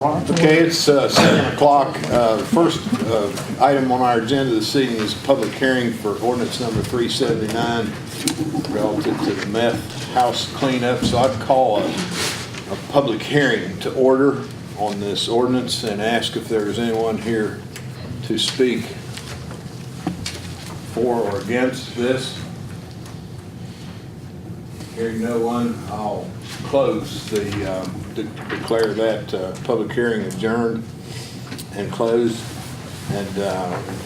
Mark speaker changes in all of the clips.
Speaker 1: Okay, it's 7 o'clock. The first item on our agenda this evening is public hearing for ordinance number 379 relative to the meth house cleanup. So I'd call a public hearing to order on this ordinance and ask if there's anyone here to speak for or against this. Hearing no one, I'll close the, declare that public hearing adjourned and closed. And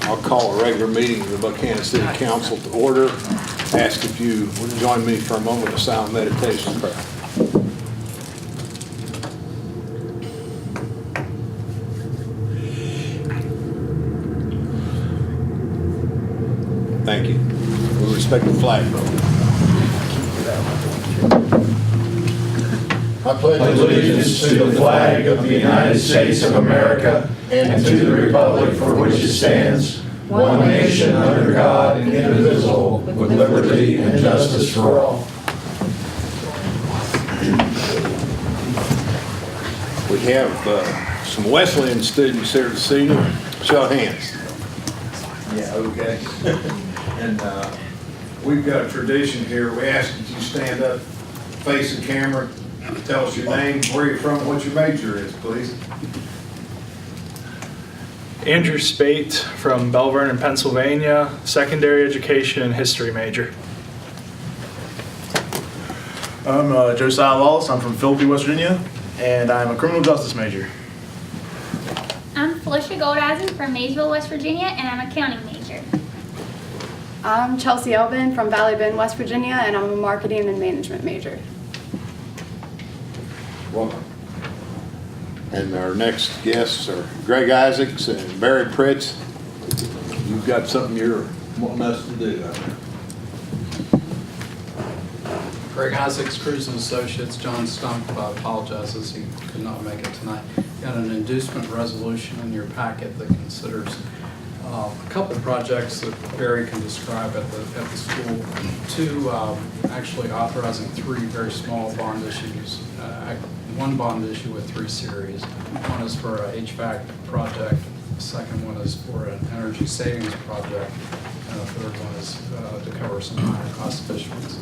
Speaker 1: I'll call a regular meeting of the Buckhannon City Council to order. Ask if you would join me for a moment of silent meditation prayer. Thank you. We respect the flag, brother.
Speaker 2: I pledge allegiance to the flag of the United States of America and to the republic for which it stands, one nation under God, indivisible, with liberty and justice for all.
Speaker 1: We have some Wesleyan students here this evening. Show of hands. Yeah, okay. And we've got a tradition here. We ask that you stand up, face the camera, tell us your name, where you're from, what your major is, please.
Speaker 3: Andrew Spate from Belle Vernon, Pennsylvania, secondary education and history major.
Speaker 4: I'm Josiah Lawless. I'm from Philippi, West Virginia, and I'm a criminal justice major.
Speaker 5: I'm Felicia Goldeisen from Maysville, West Virginia, and I'm a accounting major.
Speaker 6: I'm Chelsea Elbin from Valley Bend, West Virginia, and I'm a marketing and management major.
Speaker 1: Welcome. And our next guests are Greg Isaacs and Barry Pritz. You've got something you're wanting us to do.
Speaker 7: Greg Isaacs, Cruz and Associates. John Stump apologizes he could not make it tonight. Got an inducement resolution in your packet that considers a couple projects that Barry can describe at the school. Two, actually authorizing three very small bond issues. One bond issue with 3 series. One is for a HVAC project. The second one is for an energy savings project. And the third one is to cover some higher cost issues.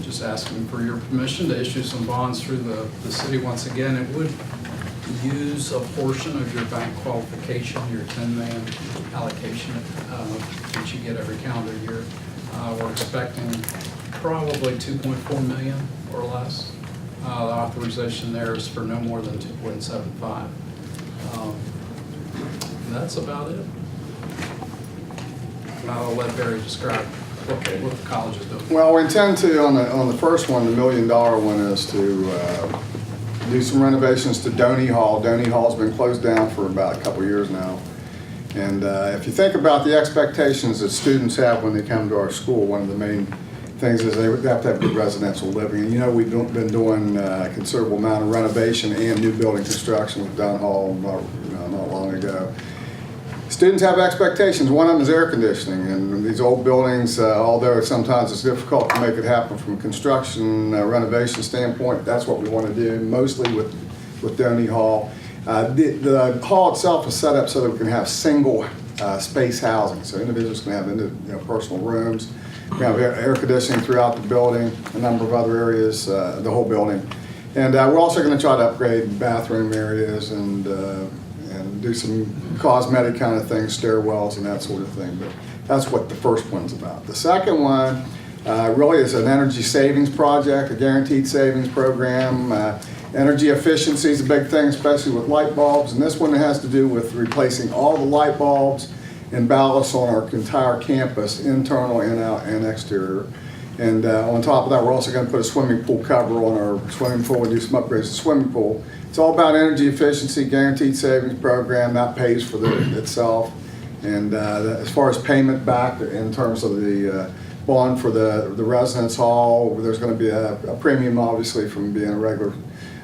Speaker 7: Just asking for your permission to issue some bonds through the city. Once again, it would use a portion of your bank qualification, your 10-man allocation that you get every calendar year. We're expecting probably 2.4 million or less. The authorization there is for no more than 2.75. That's about it. And I'll let Barry describe what the college is doing.
Speaker 8: Well, we intend to, on the first one, the $1 million one is to do some renovations to Doney Hall. Doney Hall's been closed down for about a couple years now. And if you think about the expectations that students have when they come to our school, one of the main things is they have to have good residential living. And you know, we've been doing a considerable amount of renovation and new building construction with Doney Hall not long ago. Students have expectations. One of them is air conditioning, and these old buildings, although sometimes it's difficult to make it happen from a construction renovation standpoint, that's what we want to do, mostly with Doney Hall. The hall itself is set up so that we can have single space housing, so individuals can have personal rooms. We have air conditioning throughout the building, a number of other areas, the whole building. And we're also going to try to upgrade bathroom areas and do some cosmetic kind of things, stairwells and that sort of thing. But that's what the first one's about. The second one really is an energy savings project, a guaranteed savings program. Energy efficiency is a big thing, especially with light bulbs. And this one has to do with replacing all the light bulbs and ballasts on our entire campus, internal and out and exterior. And on top of that, we're also going to put a swimming pool cover on our swimming pool and do some upgrades to the swimming pool. It's all about energy efficiency, guaranteed savings program. That pays for itself. And as far as payment back in terms of the bond for the residence hall, there's going to be a premium, obviously, from being a regular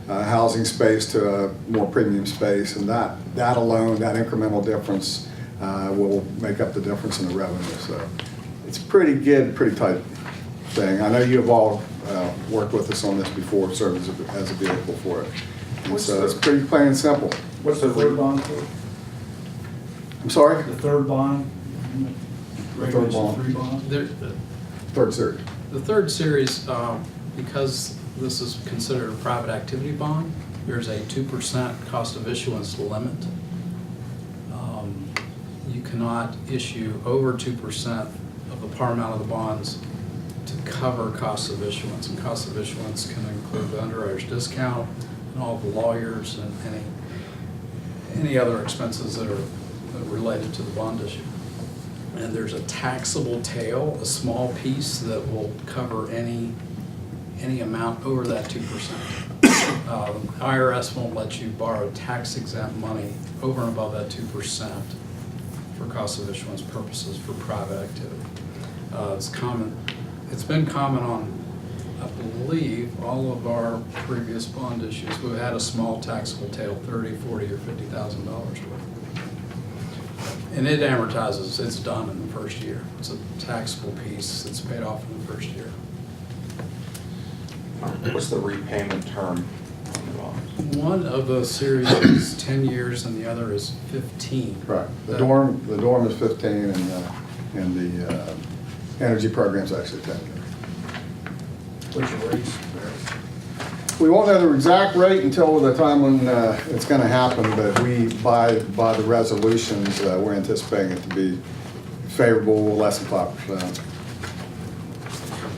Speaker 8: housing space to a more premium space. And that alone, that incremental difference, will make up the difference in the revenue. So it's pretty good, pretty tight thing. I know you have all worked with us on this before, served as a vehicle for it. And so it's pretty plain and simple.
Speaker 2: What's the third bond for?
Speaker 8: I'm sorry?
Speaker 2: The third bond?
Speaker 8: third bond.
Speaker 2: Three bond?
Speaker 8: Third series.
Speaker 7: The third series, because this is considered a private activity bond, there's a 2% cost of issuance limit. You cannot issue over 2% of the par amount of the bonds to cover costs of issuance. And cost of issuance can include the underwriter's discount and all the lawyers and any other expenses that are related to the bond issue. And there's a taxable tail, a small piece that will cover any amount over that 2%. IRS won't let you borrow tax-exempt money over and above that 2% for cost of issuance purposes for private activity. It's been common on, I believe, all of our previous bond issues. We've had a small taxable tail, $30,000, $40,000, or $50,000 worth. And it amortizes, it's done in the first year. It's a taxable piece that's paid off in the first year.
Speaker 9: What's the repayment term on the bonds?
Speaker 7: One of the series is 10 years and the other is 15.
Speaker 8: Right. The dorm is 15 and the energy program's actually 10 years.
Speaker 2: What's your rates?
Speaker 8: We won't know the exact rate until the time when it's going to happen, but we, by the resolutions, we're anticipating it to be favorable, less than 5%.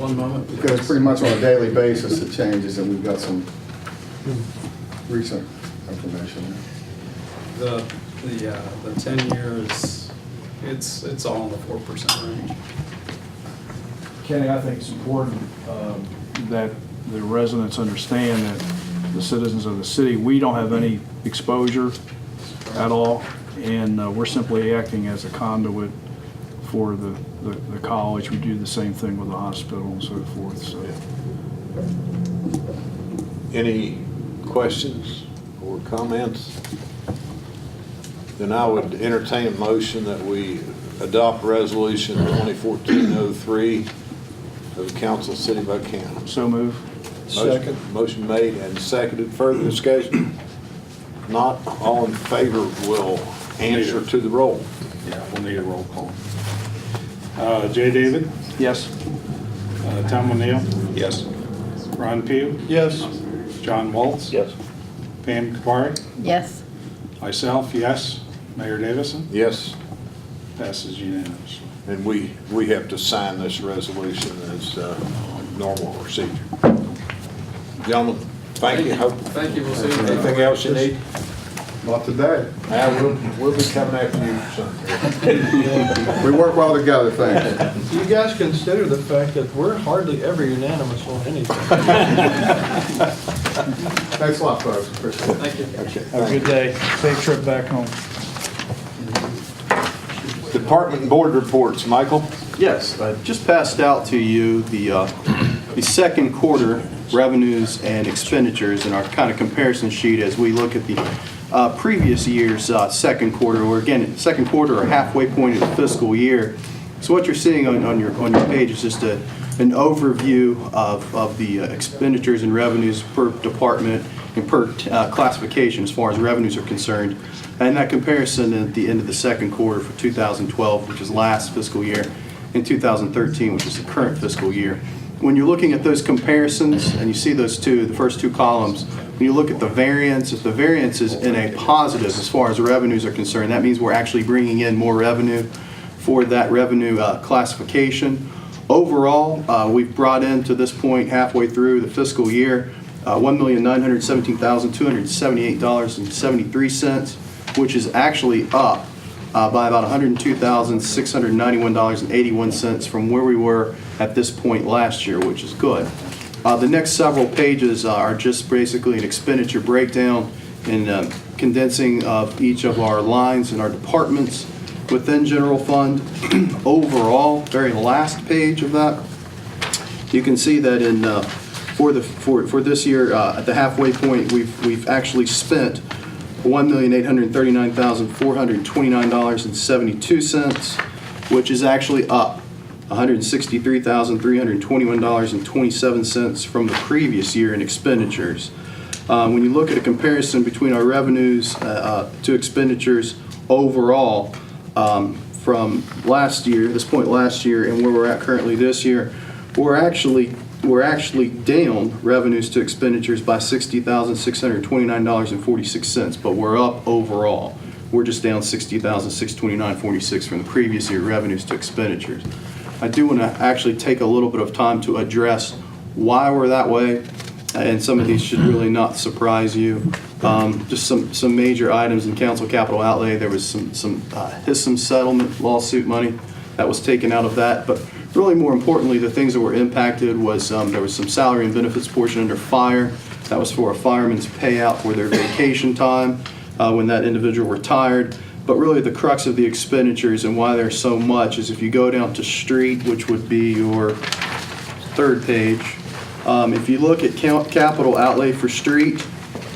Speaker 7: One moment.
Speaker 8: Because pretty much on a daily basis it changes, and we've got some recent information.
Speaker 7: The 10 years, it's all in the 4% range.
Speaker 2: Kenny, I think it's important that the residents understand that the citizens of the city, we don't have any exposure at all, and we're simply acting as a conduit for the college. We do the same thing with the hospital and so forth. So,
Speaker 1: Any questions or comments? Then I would entertain a motion that we adopt resolution 2014-03 of the Council of City of Buckhannon.
Speaker 2: so move.
Speaker 1: Motion made and seconded. Further discussion? Not all in favor will answer to the roll.
Speaker 10: Yeah, we'll need a roll call. Jay David,
Speaker 2: Yes.
Speaker 10: Tom O'Neill,
Speaker 9: Yes.
Speaker 10: Ron Pugh,
Speaker 2: Yes.
Speaker 10: John Waltz.
Speaker 9: Yes.
Speaker 10: Pam Kapari,
Speaker 11: Yes.
Speaker 10: myself, yes. Mayor Davison,
Speaker 1: Yes,
Speaker 10: passes unanimously.
Speaker 1: and we have to sign this resolution as normal procedure. Gentlemen, thank you.
Speaker 7: Thank you. We'll see you.
Speaker 1: Anything else you need?
Speaker 8: Not today.
Speaker 1: We'll be coming after you soon.
Speaker 8: We work well together, thanks.
Speaker 12: You guys consider the fact that we're hardly ever unanimous on anything.
Speaker 8: Thanks a lot, folks. Appreciate it.
Speaker 7: Thank you.
Speaker 1: Okay,
Speaker 2: Have a good day. Safe trip back home.
Speaker 1: Department and board reports. Michael?
Speaker 13: Yes, I just passed out to you the second quarter revenues and expenditures in our kind of comparison sheet as we look at the previous year's second quarter, or again, second quarter or halfway point of the fiscal year. So what you're seeing on your page is just an overview of the expenditures and revenues per department and per classification as far as revenues are concerned. And that comparison at the end of the second quarter for 2012, which is last fiscal year, and 2013, which is the current fiscal year. When you're looking at those comparisons and you see those the first two columns, when you look at the variance, if the variance is in a positive as far as revenues are concerned, that means we're actually bringing in more revenue for that revenue classification. Overall, we've brought in to this point halfway through the fiscal year $1,917,278.73, which is actually up by about $102,691.81 from where we were at this point last year, which is good. The next several pages are just basically an expenditure breakdown and condensing of each of our lines and our departments within general fund. Overall, very last page of that, you can see that in for this year at the halfway point, we've actually spent $1,839,429.72, which is actually up $163,321.27 from the previous year in expenditures. When you look at a comparison between our revenues to expenditures overall from last year, this point last year, and where we're at currently this year, we're actually down revenues to expenditures by $60,629.46, but we're up overall. We're just down $60,629.46 from the previous year revenues to expenditures. I do want to actually take a little bit of time to address why we're that way, and some of these should really not surprise you. Just some major items in council capital outlay. There was some HISM settlement lawsuit money that was taken out of that, but really more importantly, the things that were impacted was there was some salary and benefits portion under fire. That was for a fireman's payout for their vacation time when that individual retired. But really the crux of the expenditures and why there's so much is if you go down to street, which would be your third page, if you look at capital outlay for street,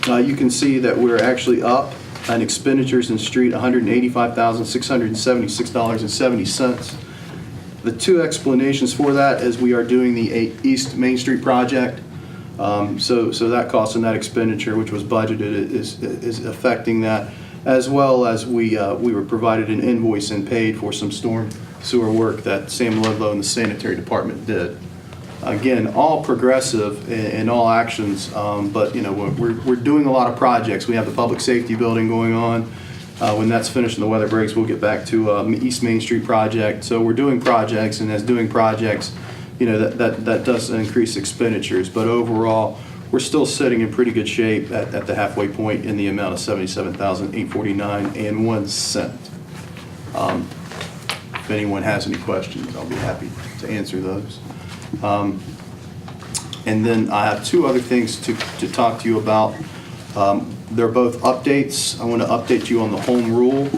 Speaker 13: you can see that we're actually up on expenditures in street $185,676.70. The two explanations for that is we are doing the East Main Street project. So that cost and that expenditure, which was budgeted, is affecting that, as well as we were provided an invoice and paid for some storm sewer work that Sam Ludlow and the sanitary department did. Again, all progressive in all actions, but you know we're doing a lot of projects. We have the public safety building going on. When that's finished and the weather breaks, we'll get back to East Main Street project. So we're doing projects, and as doing projects, you know that does increase expenditures. But overall, we're still sitting in pretty good shape at the halfway point in the amount of $77,849.01. If anyone has any questions, I'll be happy to answer those. And then I have two other things to talk to you about. They're both updates. I want to update you on the home rule.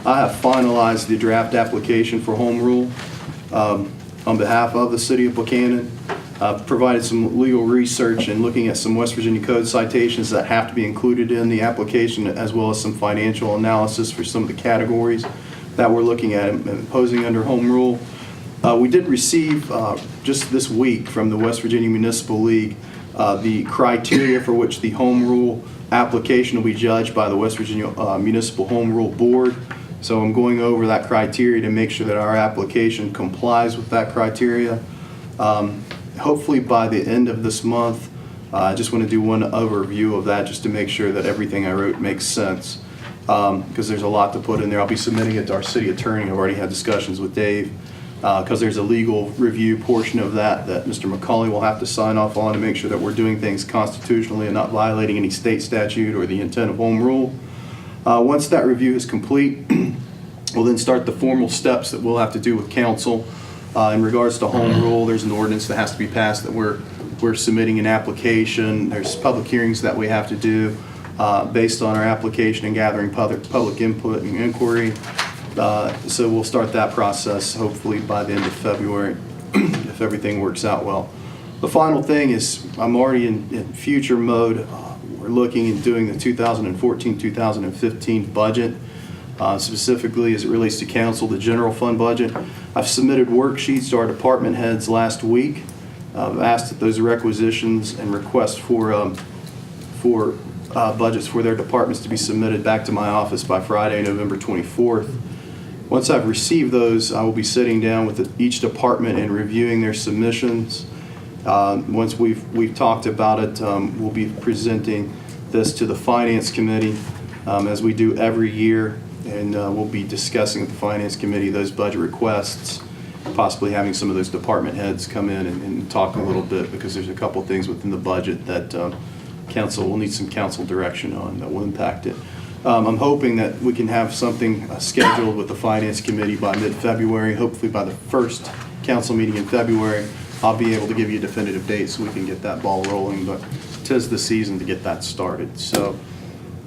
Speaker 13: I have finalized the draft application for home rule on behalf of the city of Buckhannon. I've provided some legal research and looking at some West Virginia code citations that have to be included in the application, as well as some financial analysis for some of the categories that we're looking at imposing under home rule. We did receive just this week from the West Virginia Municipal League the criteria for which the home rule application will be judged by the West Virginia Municipal Home Rule Board. So I'm going over that criteria to make sure that our application complies with that criteria. Hopefully by the end of this month, I just want to do one overview of that just to make sure that everything I wrote makes sense, because there's a lot to put in there. I'll be submitting it to our city attorney. I've already had discussions with Dave, because there's a legal review portion of that Mr. McCauley will have to sign off on to make sure that we're doing things constitutionally and not violating any state statute or the intent of home rule. Once that review is complete, we'll then start the formal steps that we'll have to do with council. In regards to home rule, there's an ordinance that has to be passed that we're submitting an application. There's public hearings that we have to do based on our application and gathering public input and inquiry. So we'll start that process hopefully by the end of February if everything works out well. The final thing is I'm already in future mode. We're looking at doing the 2014-2015 budget, specifically as it relates to council, the general fund budget. I've submitted worksheets to our department heads last week. I've asked that those requisitions and requests for budgets for their departments to be submitted back to my office by Friday, November 24th. Once I've received those, I will be sitting down with each department and reviewing their submissions. Once we've talked about it, we'll be presenting this to the Finance Committee as we do every year, and we'll be discussing with the Finance Committee those budget requests, possibly having some of those department heads come in and talk a little bit, because there's a couple things within the budget that council will need some council direction on that will impact it. I'm hoping that we can have something scheduled with the Finance Committee by mid-February. Hopefully by the first council meeting in February, I'll be able to give you a definitive date so we can get that ball rolling, but 'tis the season to get that started. So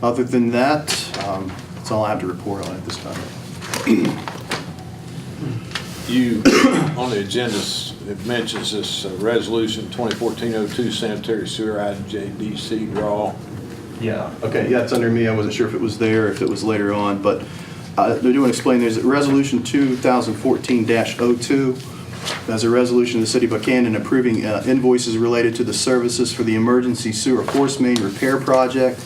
Speaker 13: other than that, that's all I have to report on at this time.
Speaker 1: You, on the agenda, it mentions this resolution 2014-02 sanitary sewer IJDC draw.
Speaker 13: Yeah, okay, yeah, it's under me. I wasn't sure if it was there, if it was later on, but I do want to explain. There's a resolution 2014-02. as a resolution of the City of Buckhannon approving invoices related to the services for the emergency sewer force main repair project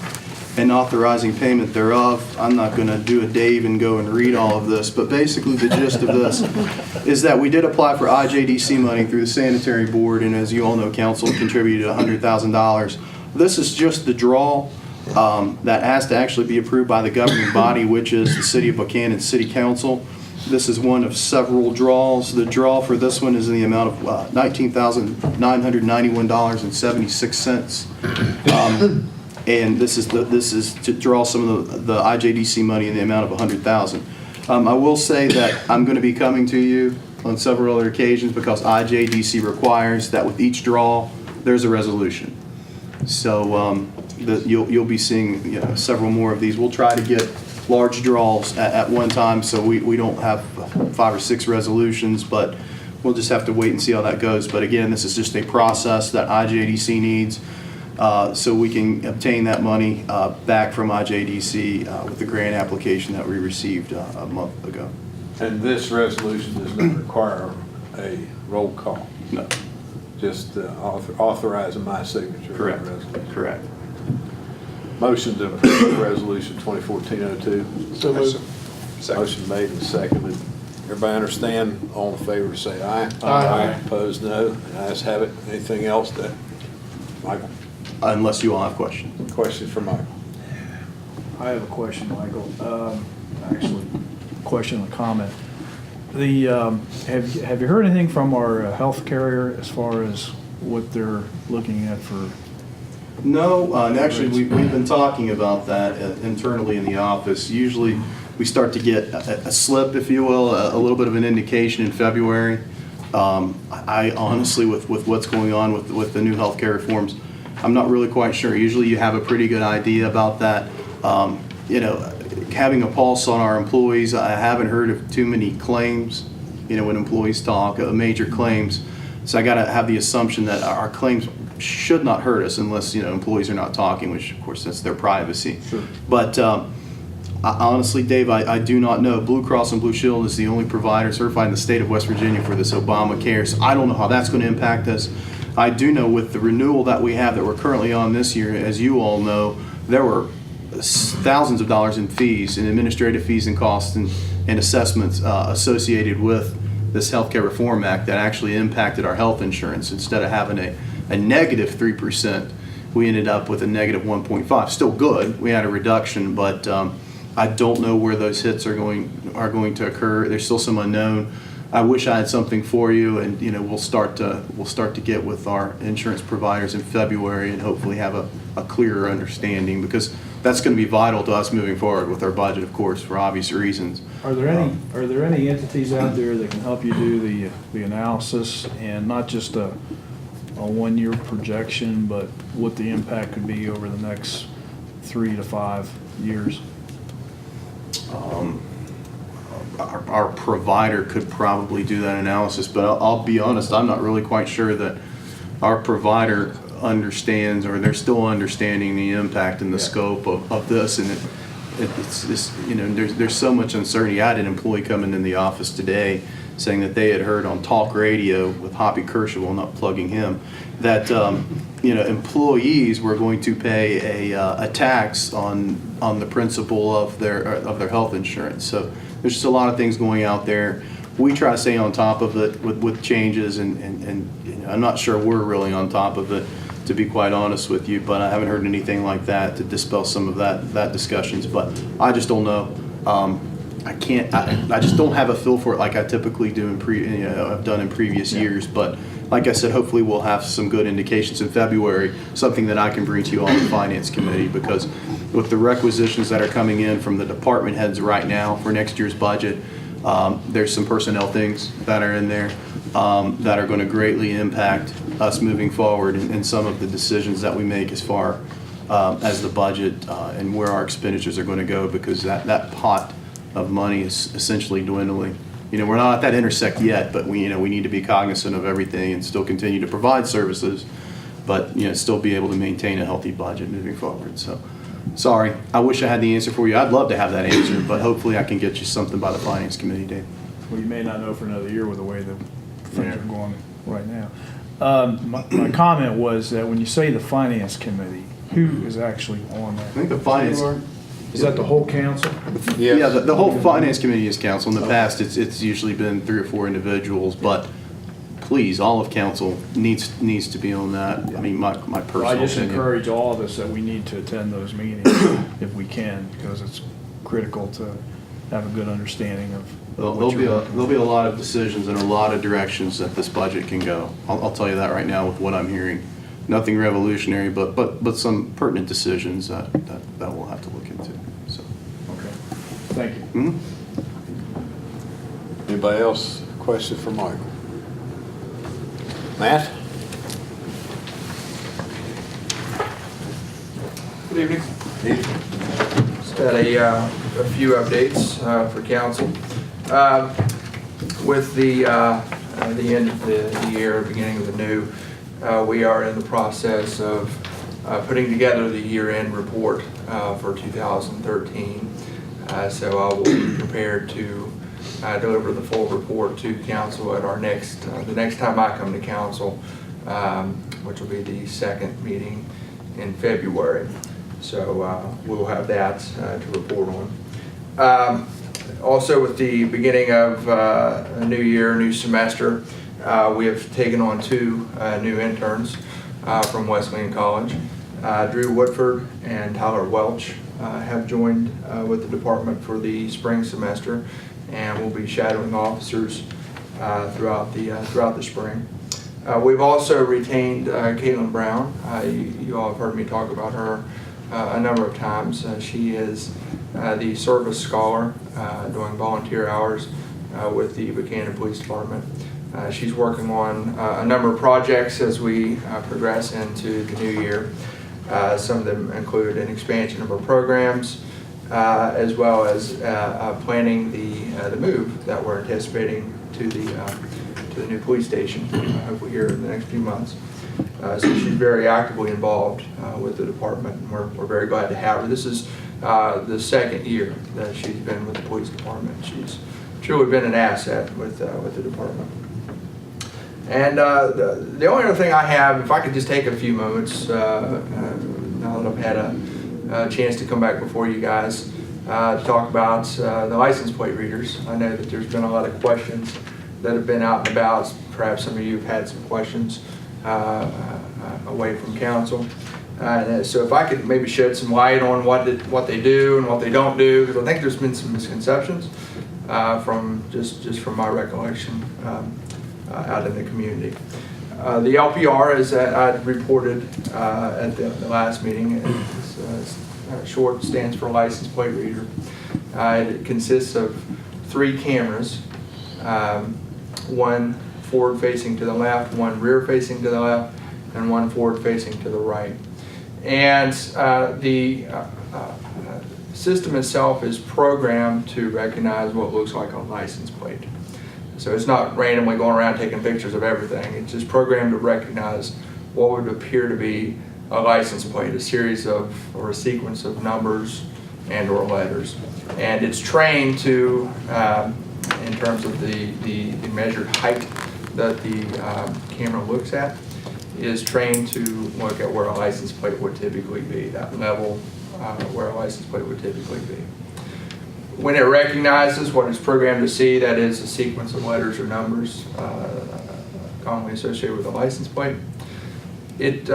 Speaker 13: and authorizing payment thereof. I'm not going to do a Dave and go and read all of this, but basically the gist of this is that we did apply for IJDC money through the sanitary board, and as you all know, council contributed $100,000. This is just the draw that has to actually be approved by the governing body, which is the City of Buckhannon City Council. This is one of several draws. The draw for this one is in the amount of $19,991.76. And this is to draw some of the IJDC money in the amount of $100,000. I will say that I'm going to be coming to you on several other occasions because IJDC requires that with each draw, there's a resolution. So you'll be seeing several more of these. We'll try to get large draws at one time so we don't have 5 or 6 resolutions, but we'll just have to wait and see how that goes. But again, this is just a process that IJDC needs so we can obtain that money back from IJDC with the grant application that we received a month ago.
Speaker 1: And this resolution does not require a roll call?
Speaker 13: No.
Speaker 1: Just authorizing my signature?
Speaker 13: Correct.
Speaker 1: On the resolution.
Speaker 13: Correct.
Speaker 1: Motion to approve resolution 2014-02.
Speaker 12: So moved.
Speaker 1: Motion made and seconded. Everybody understand? All in favor say aye.
Speaker 12: Aye.
Speaker 1: Opposed, no. The ayes have it. Anything else that, Michael?
Speaker 13: Unless you all have questions.
Speaker 1: Question for Michael.
Speaker 10: I have a question, Michael. Actually, question and comment. Have you heard anything from our health carrier as far as what they're looking at for?
Speaker 13: No, and actually we've been talking about that internally in the office. Usually we start to get a slip, if you will, a little bit of an indication in February. I honestly, with what's going on with the new healthcare reforms, I'm not really quite sure. Usually you have a pretty good idea about that. Having a pulse on our employees, I haven't heard of too many claims, when employees talk, major claims. So I got to have the assumption that our claims should not hurt us unless, employees are not talking, which of course that's their privacy.
Speaker 1: Sure.
Speaker 13: But honestly, Dave, I do not know. Blue Cross and Blue Shield is the only provider certified in the state of West Virginia for this Obamacare. So I don't know how that's going to impact us. I do know with the renewal that we have that we're currently on this year, as you all know, there were thousands of dollars in fees, in administrative fees and costs and assessments associated with this Healthcare Reform Act that actually impacted our health insurance. Instead of having a negative 3%, we ended up with a negative 1.5. Still good. We had a reduction, but I don't know where those hits are going to occur. There's still some unknown. I wish I had something for you, and we'll start to get with our insurance providers in February and hopefully have a clearer understanding, because that's going to be vital to us moving forward with our budget, of course, for obvious reasons.
Speaker 10: Are there any entities out there that can help you do the analysis and not just a 1-year projection, but what the impact could be over the next 3 to 5 years?
Speaker 13: Our provider could probably do that analysis, but I'll be honest, I'm not really quite sure that our provider understands, or they're still understanding the impact and the scope of this, and it's just, there's so much uncertainty. I had an employee coming in the office today saying that they had heard on talk radio with Hoppy Kershawal, not plugging him, that employees were going to pay a tax on the principal of their health insurance. So there's just a lot of things going out there. We try to stay on top of it with changes, and I'm not sure we're really on top of it, to be quite honest with you, but I haven't heard anything like that to dispel some of that discussions. But I just don't know. I just don't have a feel for it like I typically do I've done in previous years. But like I said, hopefully we'll have some good indications in February, something that I can bring to you on the Finance Committee, because with the requisitions that are coming in from the department heads right now for next year's budget, there's some personnel things that are in there that are going to greatly impact us moving forward in some of the decisions that we make as far as the budget and where our expenditures are going to go, because that pot of money is essentially dwindling. We're not at that intersect yet, but we need to be cognizant of everything and still continue to provide services, but still be able to maintain a healthy budget moving forward. So, sorry, I wish I had the answer for you. I'd love to have that answer, but hopefully I can get you something by the Finance Committee, Dave.
Speaker 10: Well, you may not know for another year with the way the things are going right now. My comment was that when you say the finance committee, who is actually on
Speaker 13: I
Speaker 10: that?
Speaker 13: think the finance,
Speaker 10: Is that the whole council?
Speaker 13: yeah, the whole finance committee is council. In the past, it's usually been 3 or 4 individuals, but please, all of council needs to be on that. I mean, my personal
Speaker 10: I just
Speaker 13: opinion.
Speaker 10: encourage all of us that we need to attend those meetings if we can, because it's critical to have a good understanding of what you're working
Speaker 13: There'll be a lot of decisions and a lot of directions that this budget can go. I'll tell you that right now with what I'm hearing. Nothing revolutionary, but some pertinent decisions that we'll have to look into, so.
Speaker 10: Okay, thank you.
Speaker 13: Mhm.
Speaker 1: Anybody else? Question for Michael? Matt?
Speaker 11: Good evening. Just had a few updates for council. With the end of the year, beginning of the new, we are in the process of putting together the year-end report for 2013. So I will be prepared to deliver the full report to council at our the next time I come to council, which will be the second meeting in February. So we'll have that to report on. Also, with the beginning of a new year, new semester, we have taken on 2 new interns from Wesleyan College. Drew Woodford and Tyler Welch have joined with the department for the spring semester, and will be shadowing officers throughout the spring. We've also retained Caitlin Brown. You all have heard me talk about her a number of times. She is the service scholar doing volunteer hours with the Buckhannon Police Department. She's working on a number of projects as we progress into the new year. Some of them include an expansion of our programs, as well as planning the move that we're anticipating to the new police station, hopefully here in the next few months. So she's very actively involved with the department, and we're very glad to have her. This is the second year that she's been with the police department. She's truly been an asset with the department. And the only other thing I have, if I could just take a few moments, now that I've had a chance to come back before you guys, to talk about the license plate readers. I know that there's been a lot of questions that have been out and about. Perhaps some of you have had some questions away from council. So if I could maybe shed some light on what they do and what they don't do, because I think there's been some misconceptions from from my recollection out in the community. The LPR, as I reported at the last meeting, short stands for license plate reader. It consists of 3 cameras, one forward facing to the left, one rear facing to the left, and one forward facing to the right. And the system itself is programmed to recognize what looks like a license plate. So it's not randomly going around taking pictures of everything. It's just programmed to recognize what would appear to be a license plate, a series of, or a sequence of numbers and or letters. And it's trained to, in terms of the measured height that the camera looks at, is trained to look at where a license plate would typically be, that level where a license plate would typically be. When it recognizes what it's programmed to see, that is a sequence of letters or numbers commonly associated with a license plate, it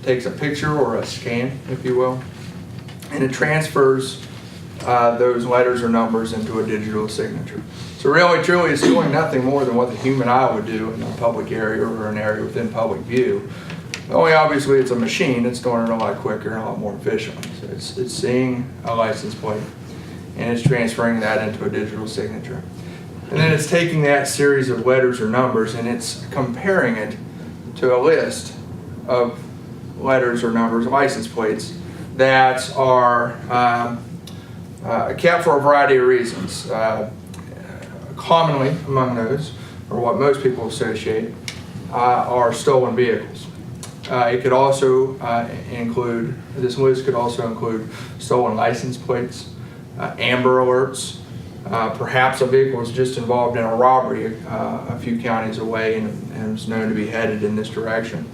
Speaker 11: takes a picture or a scan, if you will, and it transfers those letters or numbers into a digital signature. So really, truly, it's doing nothing more than what the human eye would do in a public area or an area within public view. Only obviously it's a machine, it's doing it a lot quicker and a lot more efficiently. So it's seeing a license plate, and it's transferring that into a digital signature. And then it's taking that series of letters or numbers and it's comparing it to a list of letters or numbers, license plates, that are kept for a variety of reasons. Commonly among those, or what most people associate, are stolen vehicles. It could also include, this list could also include stolen license plates, Amber Alerts, Perhaps a vehicle was just involved in a robbery a few counties away and is known to be headed in this direction.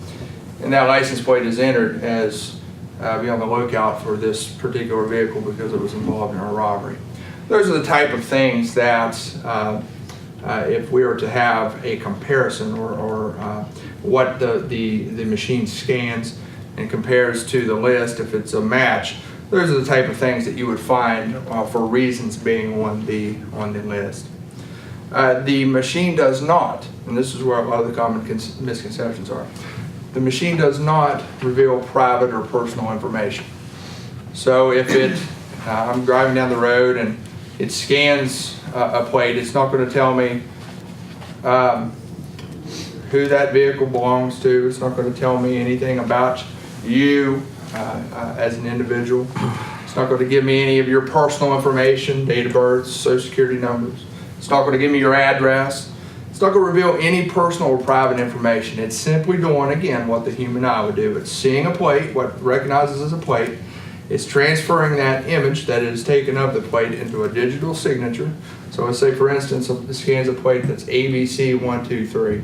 Speaker 11: And that license plate is entered as be on the lookout for this particular vehicle because it was involved in a robbery. Those are the type of things that if we were to have a comparison or what the machine scans and compares to the list, if it's a match, those are the type of things that you would find for reasons being on the list. The machine does not, and this is where a lot of the common misconceptions are, the machine does not reveal private or personal information. So if I'm driving down the road and it scans a plate, it's not going to tell me who that vehicle belongs to. It's not going to tell me anything about you as an individual. It's not going to give me any of your personal information, date of birth, social security numbers. It's not going to give me your address. It's not going to reveal any personal or private information. It's simply doing, again, what the human eye would do. It's seeing a plate, what it recognizes as a plate. It's transferring that image that is taken of the plate into a digital signature. So let's say, for instance, it scans a plate that's ABC123.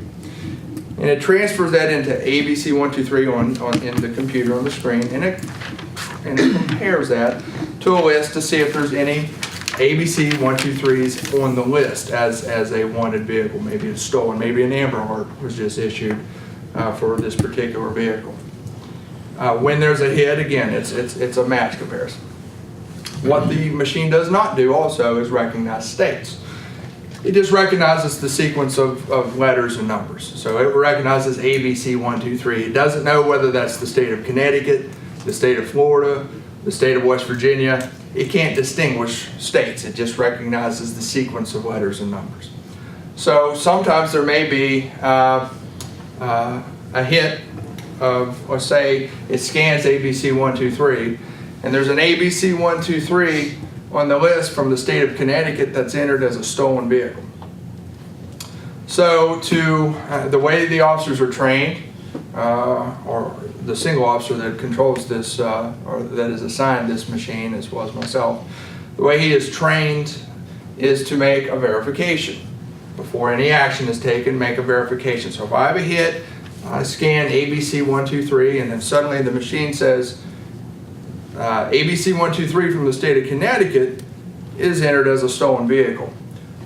Speaker 11: And it transfers that into ABC123 in the computer on the screen, and it compares that to a list to see if there's any ABC123s on the list as a wanted vehicle. Maybe it's stolen, maybe an Amber Alert was just issued for this particular vehicle. When there's a hit, again, it's a match comparison. What the machine does not do also is recognize states. It just recognizes the sequence of letters and numbers. So it recognizes ABC123. It doesn't know whether that's the state of Connecticut, the state of Florida, the state of West Virginia. It can't distinguish states. It just recognizes the sequence of letters and numbers. So sometimes there may be a hit of, let's say, it scans ABC123, and there's an ABC123 on the list from the state of Connecticut that's entered as a stolen vehicle. So the way the officers are trained, or the single officer that controls this, or that is assigned this machine, as well as myself, the way he is trained is to make a verification. Before any action is taken, make a verification. So if I have a hit, I scan ABC123, and then suddenly the machine says, ABC123 from the state of Connecticut is entered as a stolen vehicle.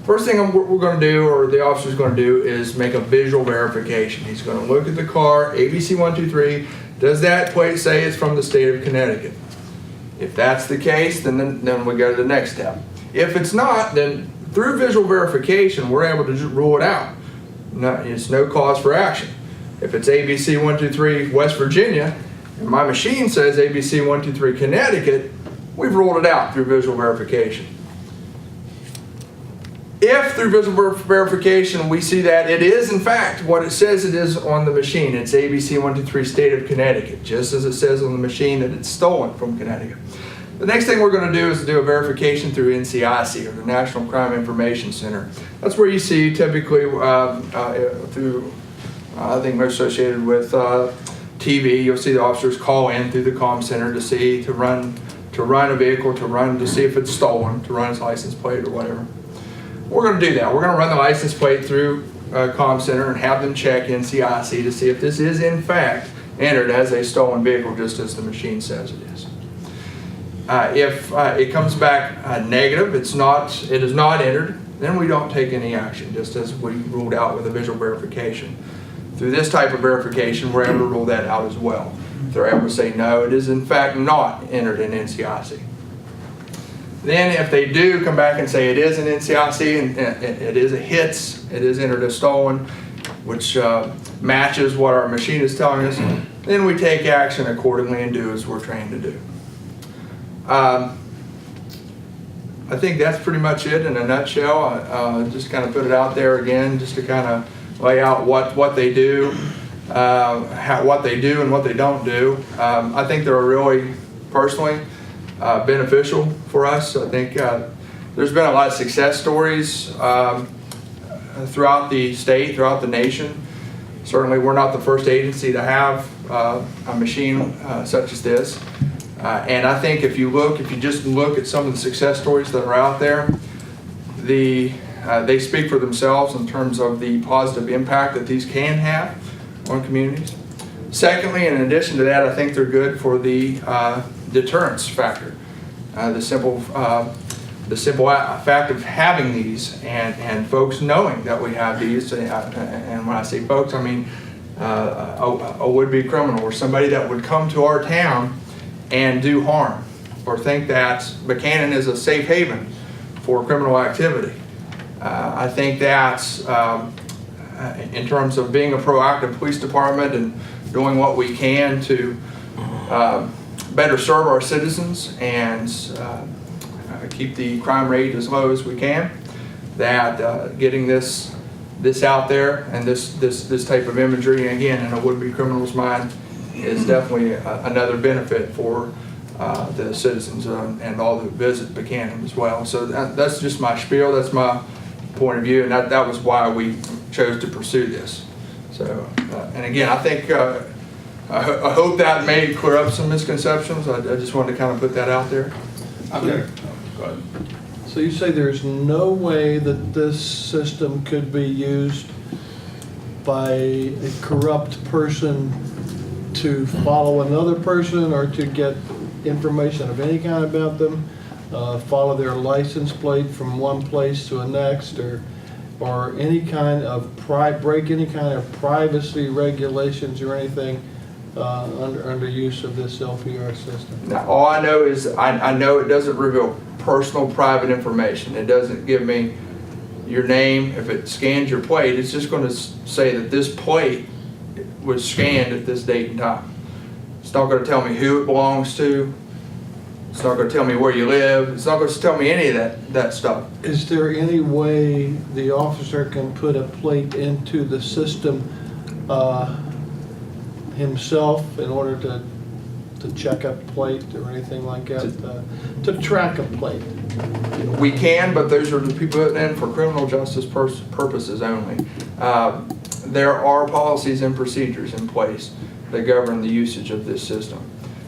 Speaker 11: First thing we're going to do, or the officer's going to do, is make a visual verification. He's going to look at the car, ABC123, does that plate say it's from the state of Connecticut? If that's the case, then we go to the next step. If it's not, then through visual verification, we're able to just rule it out. It's no cause for action. If it's ABC123 West Virginia, and my machine says ABC123 Connecticut, we've ruled it out through visual verification. If through visual verification we see that it is in fact what it says it is on the machine, it's ABC123 state of Connecticut, just as it says on the machine that it's stolen from Connecticut. The next thing we're going to do is do a verification through NCIC, or the National Crime Information Center. That's where you see typically through, I think most associated with TV, you'll see the officers call in through the comm center to run a vehicle, to see if it's stolen, to run its license plate or whatever. We're going to do that. We're going to run the license plate through comm center and have them check NCIC to see if this is in fact entered as a stolen vehicle, just as the machine says it is. If it comes back negative, it is not entered, then we don't take any action, just as we ruled out with a visual verification. Through this type of verification, we're able to rule that out as well. They're able to say, no, it is in fact not entered in NCIC. Then if they do come back and say it is an NCIC and it is a hits, it is entered as stolen, which matches what our machine is telling us, then we take action accordingly and do as we're trained to do. I think that's pretty much it in a nutshell. Just kind of put it out there again, just to kind of lay out what they do, what they do and what they don't do. I think they're really, personally, beneficial for us. I think there's been a lot of success stories throughout the state, throughout the nation. Certainly we're not the first agency to have a machine such as this. And I think if you just look at some of the success stories that are out there, they speak for themselves in terms of the positive impact that these can have on communities. Secondly, in addition to that, I think they're good for the deterrence factor. The simple fact of having these and folks knowing that we have these, and when I say folks, I mean a would-be criminal or somebody that would come to our town and do harm or think that Buckhannon is a safe haven for criminal activity. I think that's, in terms of being a proactive police department and doing what we can to better serve our citizens and keep the crime rate as low as we can, that getting this out there and this type of imagery, again, in a would-be criminal's mind, is definitely another benefit for the citizens and all who visit Buckhannon as well. So that's just my spiel, that's my point of view, and that was why we chose to pursue this. So, and again, I think, I hope that may clear up some misconceptions. I just wanted to kind of put that out there.
Speaker 12: Okay. Go ahead. So you say there's no way that this system could be used by a corrupt person to follow another person or to get information of any kind about them, follow their license plate from one place to the next, or any kind of break any kind of privacy regulations or anything under use of this LPR system?
Speaker 11: Now, all I know is I know it doesn't reveal personal private information. It doesn't give me your name. If it scans your plate, it's just going to say that this plate was scanned at this date and time. It's not going to tell me who it belongs to. It's not going to tell me where you live. It's not going to tell me any of that stuff.
Speaker 12: Is there any way the officer can put a plate into the system himself in order to check a plate or anything like that, to track a plate?
Speaker 11: We can, but those are to be put in for criminal justice purposes only. There are policies and procedures in place that govern the usage of this system.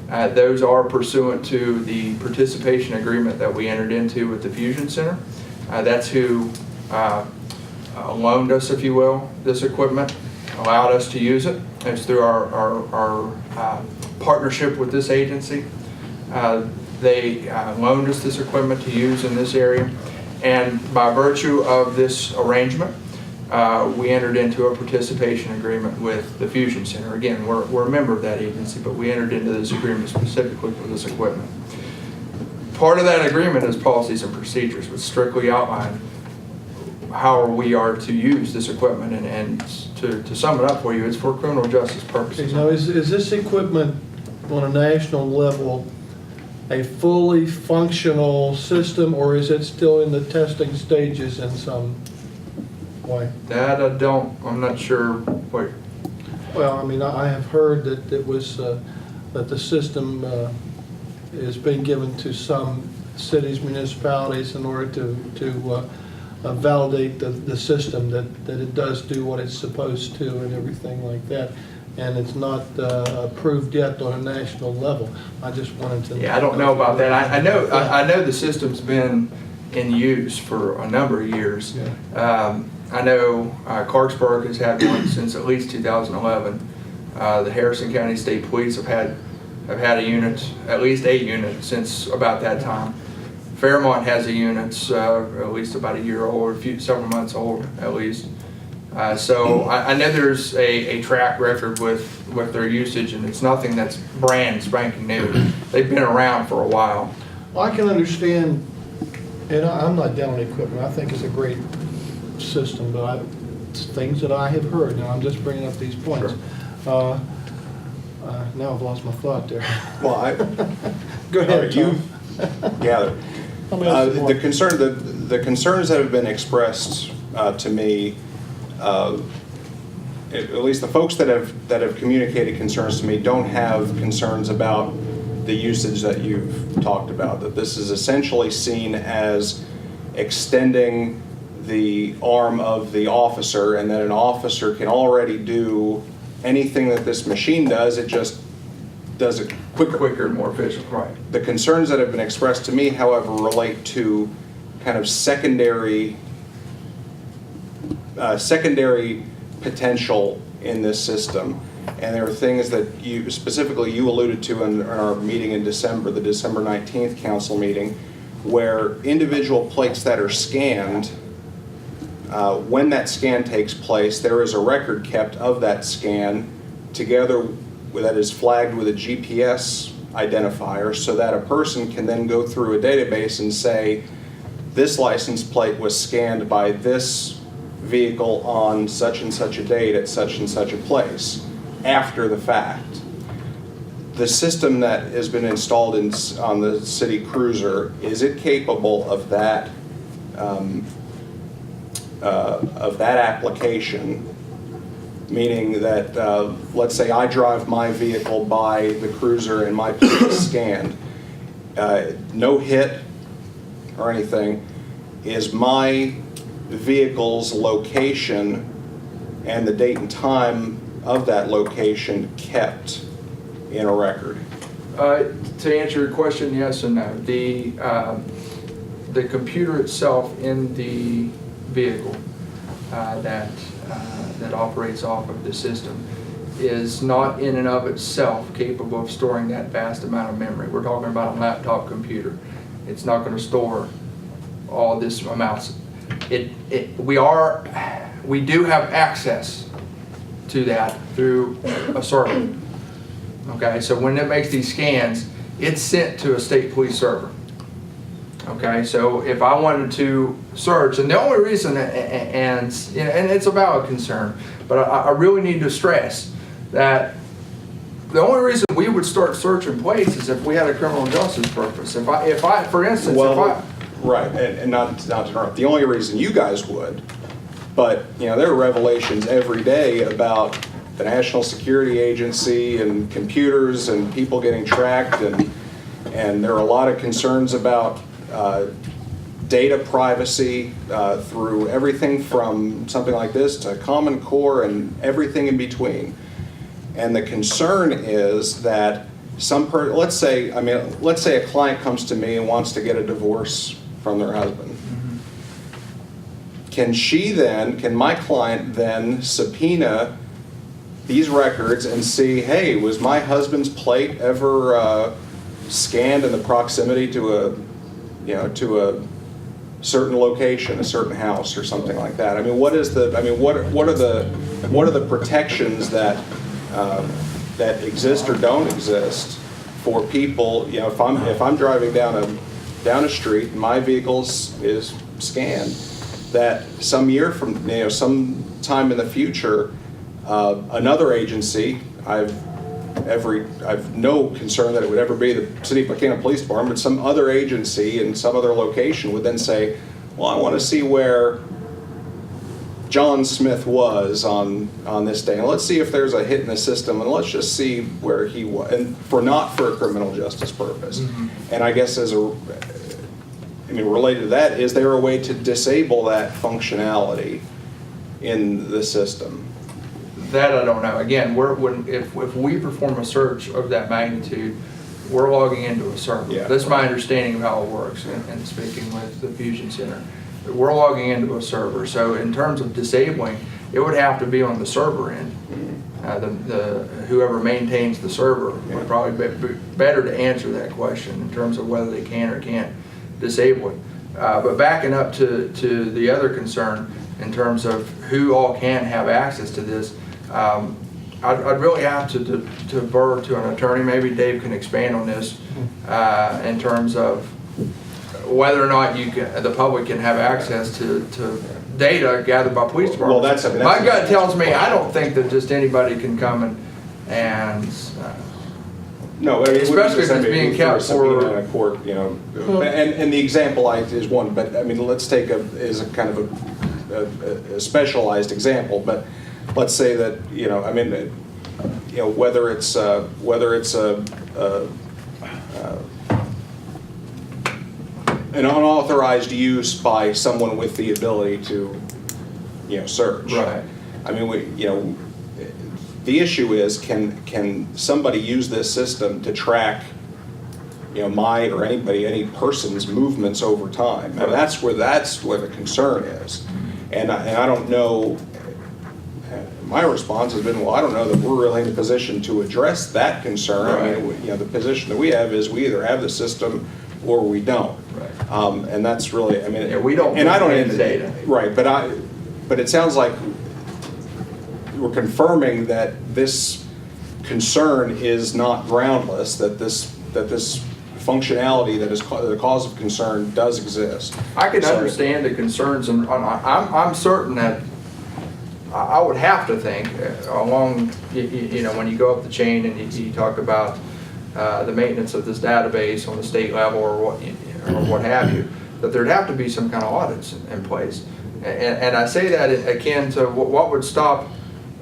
Speaker 11: Those are pursuant to the participation agreement that we entered into with the Fusion Center. That's who loaned us, if you will, this equipment, allowed us to use it. It's through our partnership with this agency. They loaned us this equipment to use in this area, and by virtue of this arrangement, we entered into a participation agreement with the Fusion Center. Again, we're a member of that agency, but we entered into this agreement specifically for this equipment. Part of that agreement is policies and procedures, which strictly outline how we are to use this equipment, and to sum it up for you, it's for criminal justice purposes.
Speaker 12: Now, is this equipment on a national level a fully functional system, or is it still in the testing stages in some way?
Speaker 11: That I'm not sure what.
Speaker 12: Well, I mean, I have heard that it was, that the system is being given to some cities, municipalities in order to validate the system, that it does do what it's supposed to and everything like that. And it's not approved yet on a national level. I just wanted to.
Speaker 11: Yeah, I don't know about that. I know the system's been in use for a number of years.
Speaker 12: Yeah.
Speaker 11: I know Clarksburg has had one since at least 2011. The Harrison County State Police have had a unit, at least 8 units since about that time. Fairmont has a unit, at least about a year old, several months old at least. So I know there's a track record with their usage, and it's nothing that's brand spanking new. They've been around for a while.
Speaker 12: Well, I can understand, and I'm not down on equipment. I think it's a great system, but it's things that I have heard. Now I'm just bringing up these points.
Speaker 11: Sure.
Speaker 12: Now I've lost my thought there.
Speaker 9: Well,
Speaker 12: Go ahead,
Speaker 9: you gather.
Speaker 12: The
Speaker 9: the concerns that have been expressed to me, at least the folks that have communicated concerns to me, don't have concerns about the usage that you've talked about. That this is essentially seen as extending the arm of the officer, and that an officer can already do anything that this machine does. It just does it quicker
Speaker 11: and more efficient. Right.
Speaker 9: The concerns that have been expressed to me, however, relate to kind of secondary potential in this system. And there are things that specifically you alluded to in our meeting in December, the December 19th council meeting, where individual plates that are scanned, when that scan takes place, there is a record kept of that scan together that is flagged with a GPS identifier, so that a person can then go through a database and say, this license plate was scanned by this vehicle on such and such a date at such and such a place after the fact. The system that has been installed on the city cruiser, is it capable of that application? Meaning that, let's say I drive my vehicle by the cruiser and my plate is scanned, no hit or anything, is my vehicle's location and the date and time of that location kept in a record?
Speaker 11: To answer your question, yes and no. The computer itself in the vehicle that operates off of the system is not in and of itself capable of storing that vast amount of memory. We're talking about a laptop computer. It's not going to store all this amounts. We do have access to that through a server. Okay, so when it makes these scans, it's sent to a state police server. Okay, so if I wanted to search, and the only reason, and it's a valid concern, but I really need to stress that the only reason we would start searching plates is if we had a criminal justice purpose. If I, for instance,
Speaker 9: right, and not to interrupt, the only reason you guys would, but there are revelations every day about the National Security Agency and computers and people getting tracked, and there are a lot of concerns about data privacy through everything from something like this to Common Core and everything in between. And the concern is that let's say a client comes to me and wants to get a divorce from their husband. Can my client then subpoena these records and see, hey, was my husband's plate ever scanned in the proximity to a certain location, a certain house, or something like that? I mean, what are the protections that exist or don't exist for people? If I'm driving down a street and my vehicle is scanned, that some time in the future, another agency, I've no concern that it would ever be the City of Buckhannon Police Department, but some other agency in some other location would then say, well, I want to see where John Smith was on this day, and let's see if there's a hit in the system, and let's just see where he was, and not for a criminal justice purpose. And I guess related to that, is there a way to disable that functionality in the system?
Speaker 11: That I don't know. Again, if we perform a search of that magnitude, we're logging into a server.
Speaker 9: Yeah.
Speaker 11: That's my understanding of how it works, and speaking with the Fusion Center. We're logging into a server. So in terms of disabling, it would have to be on the server end. Whoever maintains the server would probably be better to answer that question in terms of whether they can or can't disable it. But backing up to the other concern in terms of who all can have access to this, I'd really have to defer to an attorney. Maybe Dave can expand on this in terms of whether or not the public can have access to data gathered by police departments.
Speaker 9: Well,
Speaker 11: my gut tells me I don't think that just anybody can come and
Speaker 9: no,
Speaker 11: especially if it's being kept for
Speaker 9: a court, and the example is one, but let's take a kind of a specialized example, but let's say that whether it's an unauthorized use by someone with the ability to search.
Speaker 11: Right.
Speaker 9: The issue is, can somebody use this system to track my or any person's movements over time. And that's where the concern is. And I don't know, my response has been, well, I don't know that we're really in a position to address that concern. I mean, the position that we have is we either have the system or we don't.
Speaker 11: Right.
Speaker 9: And that's really, I mean.
Speaker 11: Yeah, we don't.
Speaker 9: And I don't
Speaker 11: have the data.
Speaker 9: Right, but it sounds like we're confirming that this concern is not groundless, that this functionality that is the cause of concern does exist.
Speaker 11: I can understand the concerns, and I'm certain that I would have to think along, when you go up the chain and you talk about the maintenance of this database on the state level or what have you, that there'd have to be some kind of audits in place. And I say that akin to what would stop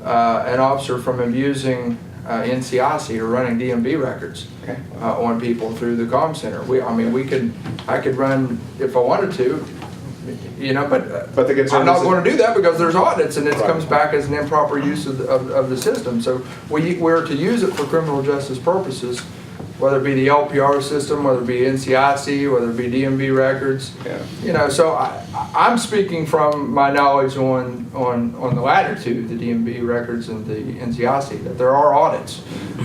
Speaker 11: an officer from abusing NCIC or running DMV records on people through the comm center. I could run if I wanted to, but I'm not going to do that because there's audits and it comes back as an improper use of the system. So we're to use it for criminal justice purposes, whether it be the LPR system, whether it be NCIC, whether it be DMV records.
Speaker 9: Yeah.
Speaker 11: So I'm speaking from my knowledge on the latter two, the DMV records and the NCIC, that there are audits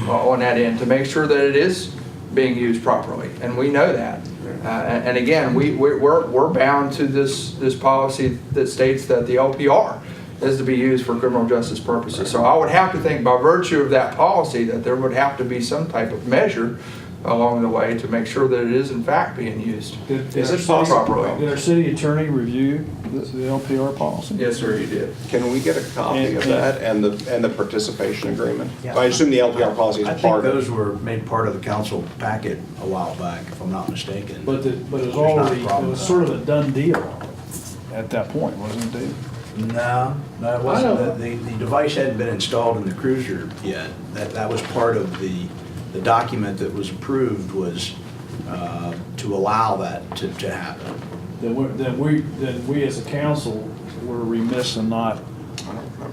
Speaker 11: on that end to make sure that it is being used properly, and we know that. And again, we're bound to this policy that states that the LPR is to be used for criminal justice purposes. So I would have to think, by virtue of that policy, that there would have to be some type of measure along the way to make sure that it is in fact being used.
Speaker 10: Is it properly? Did our city attorney review the LPR policy?
Speaker 11: Yes, sir, he did.
Speaker 9: Can we get a copy of that and the participation agreement? Yeah. I assume the LPR policy is part of it.
Speaker 14: I think those were made part of the council packet a while back, if I'm not mistaken.
Speaker 10: But it was sort of a done deal at that point, wasn't it, Dave?
Speaker 14: No, it wasn't. The device hadn't been installed in the cruiser yet. That was part of the document that was approved, was to allow that to happen.
Speaker 10: Then we as a council were remiss in not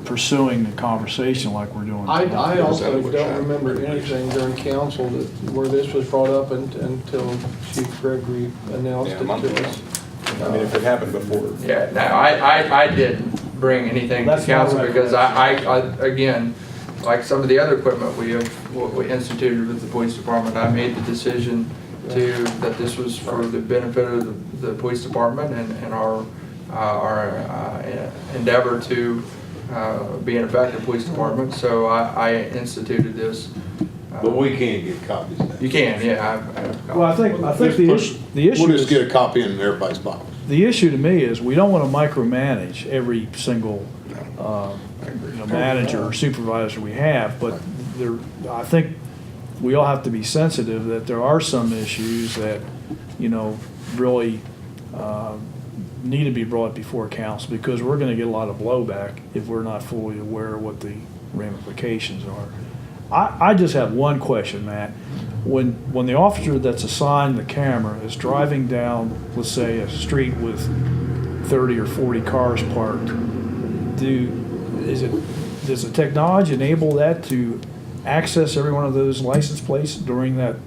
Speaker 10: pursuing the conversation like we're doing tonight.
Speaker 12: I also don't remember anything during council where this was brought up until Chief Gregory announced it to us.
Speaker 9: I mean, if it happened before.
Speaker 11: Yeah, no, I didn't bring anything to council because I again, like some of the other equipment we instituted with the police department, I made the decision that this was for the benefit of the police department and our endeavor to be an effective police department. So I instituted this.
Speaker 1: But we can't get copies of that.
Speaker 11: You can, yeah.
Speaker 10: Well, I think the issue.
Speaker 1: We'll just get a copy in everybody's box.
Speaker 10: The issue to me is we don't want to micromanage every single manager or supervisor we have, but I think we all have to be sensitive that there are some issues that really need to be brought before council, because we're going to get a lot of blowback if we're not fully aware of what the ramifications are. I just have one question, Matt. When the officer that's assigned the camera is driving down, let's say, a street with 30 or 40 cars parked, does the technology enable that to access every one of those license plates during that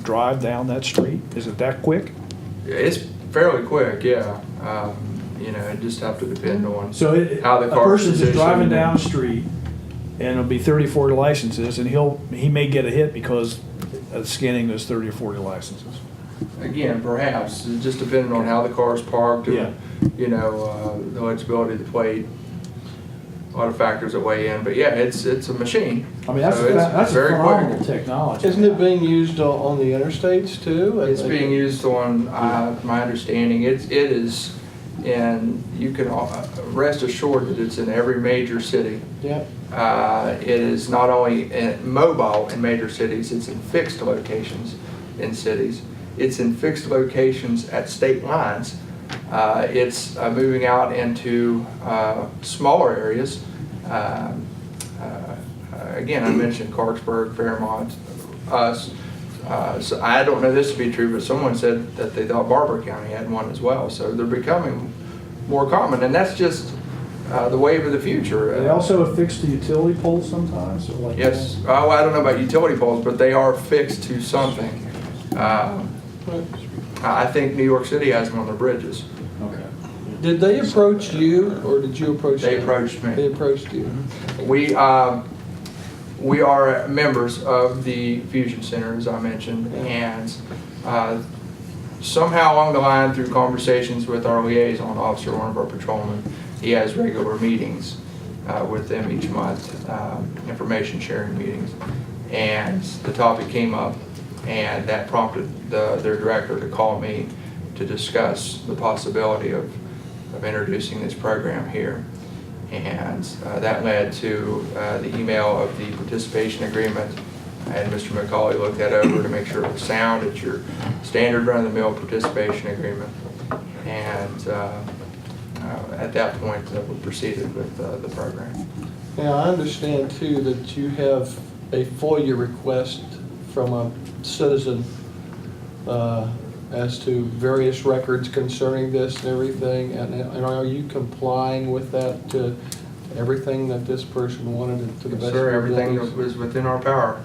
Speaker 10: drive down that street? Is it that quick?
Speaker 11: It's fairly quick, yeah. It just have to depend on how the
Speaker 10: a
Speaker 11: car
Speaker 10: person's just driving down the street, and it'll be 30 or 40 licenses, and he may get a hit because of scanning those 30 or 40 licenses.
Speaker 11: Again, perhaps, just depending on how the car's parked, and, the legibility of the plate, a lot of factors that weigh in. But yeah, it's a machine.
Speaker 10: I mean, that's a very phenomenal technology.
Speaker 12: Isn't it being used on the interstates too?
Speaker 11: It's being used on, my understanding, it is, and you can rest assured that it's in every major city.
Speaker 12: Yeah.
Speaker 11: It is not only mobile in major cities, it's in fixed locations in cities. It's in fixed locations at state lines. It's moving out into smaller areas. Again, I mentioned Clarksburg, Fairmont, us. So I don't know this to be true, but someone said that they thought Barber County had one as well. So they're becoming more common, and that's just the wave of the future.
Speaker 10: They also affix to utility poles sometimes?
Speaker 11: Yes. Oh, I don't know about utility poles, but they are fixed to something. I think New York City has them on their bridges.
Speaker 12: Okay. Did they approach you, or did you approach them?
Speaker 11: They approached me.
Speaker 12: They approached you.
Speaker 11: We are members of the Fusion Center, as I mentioned, and somehow along the line, through conversations with our liaison officer, one of our patrolmen, he has regular meetings with them each month, information sharing meetings. And the topic came up, and that prompted their director to call me to discuss the possibility of introducing this program here. And that led to the email of the participation agreement, and Mr. McCauley looked that over to make sure it was sound. It's your standard run-of-the-mill participation agreement. And at that point, we proceeded with the program.
Speaker 12: Now, I understand too that you have a FOIA request from a citizen as to various records concerning this and everything, and are you complying with that, to everything that this person wanted to the best of
Speaker 11: Sir,
Speaker 12: your
Speaker 11: everything
Speaker 12: abilities?
Speaker 11: that was within our power.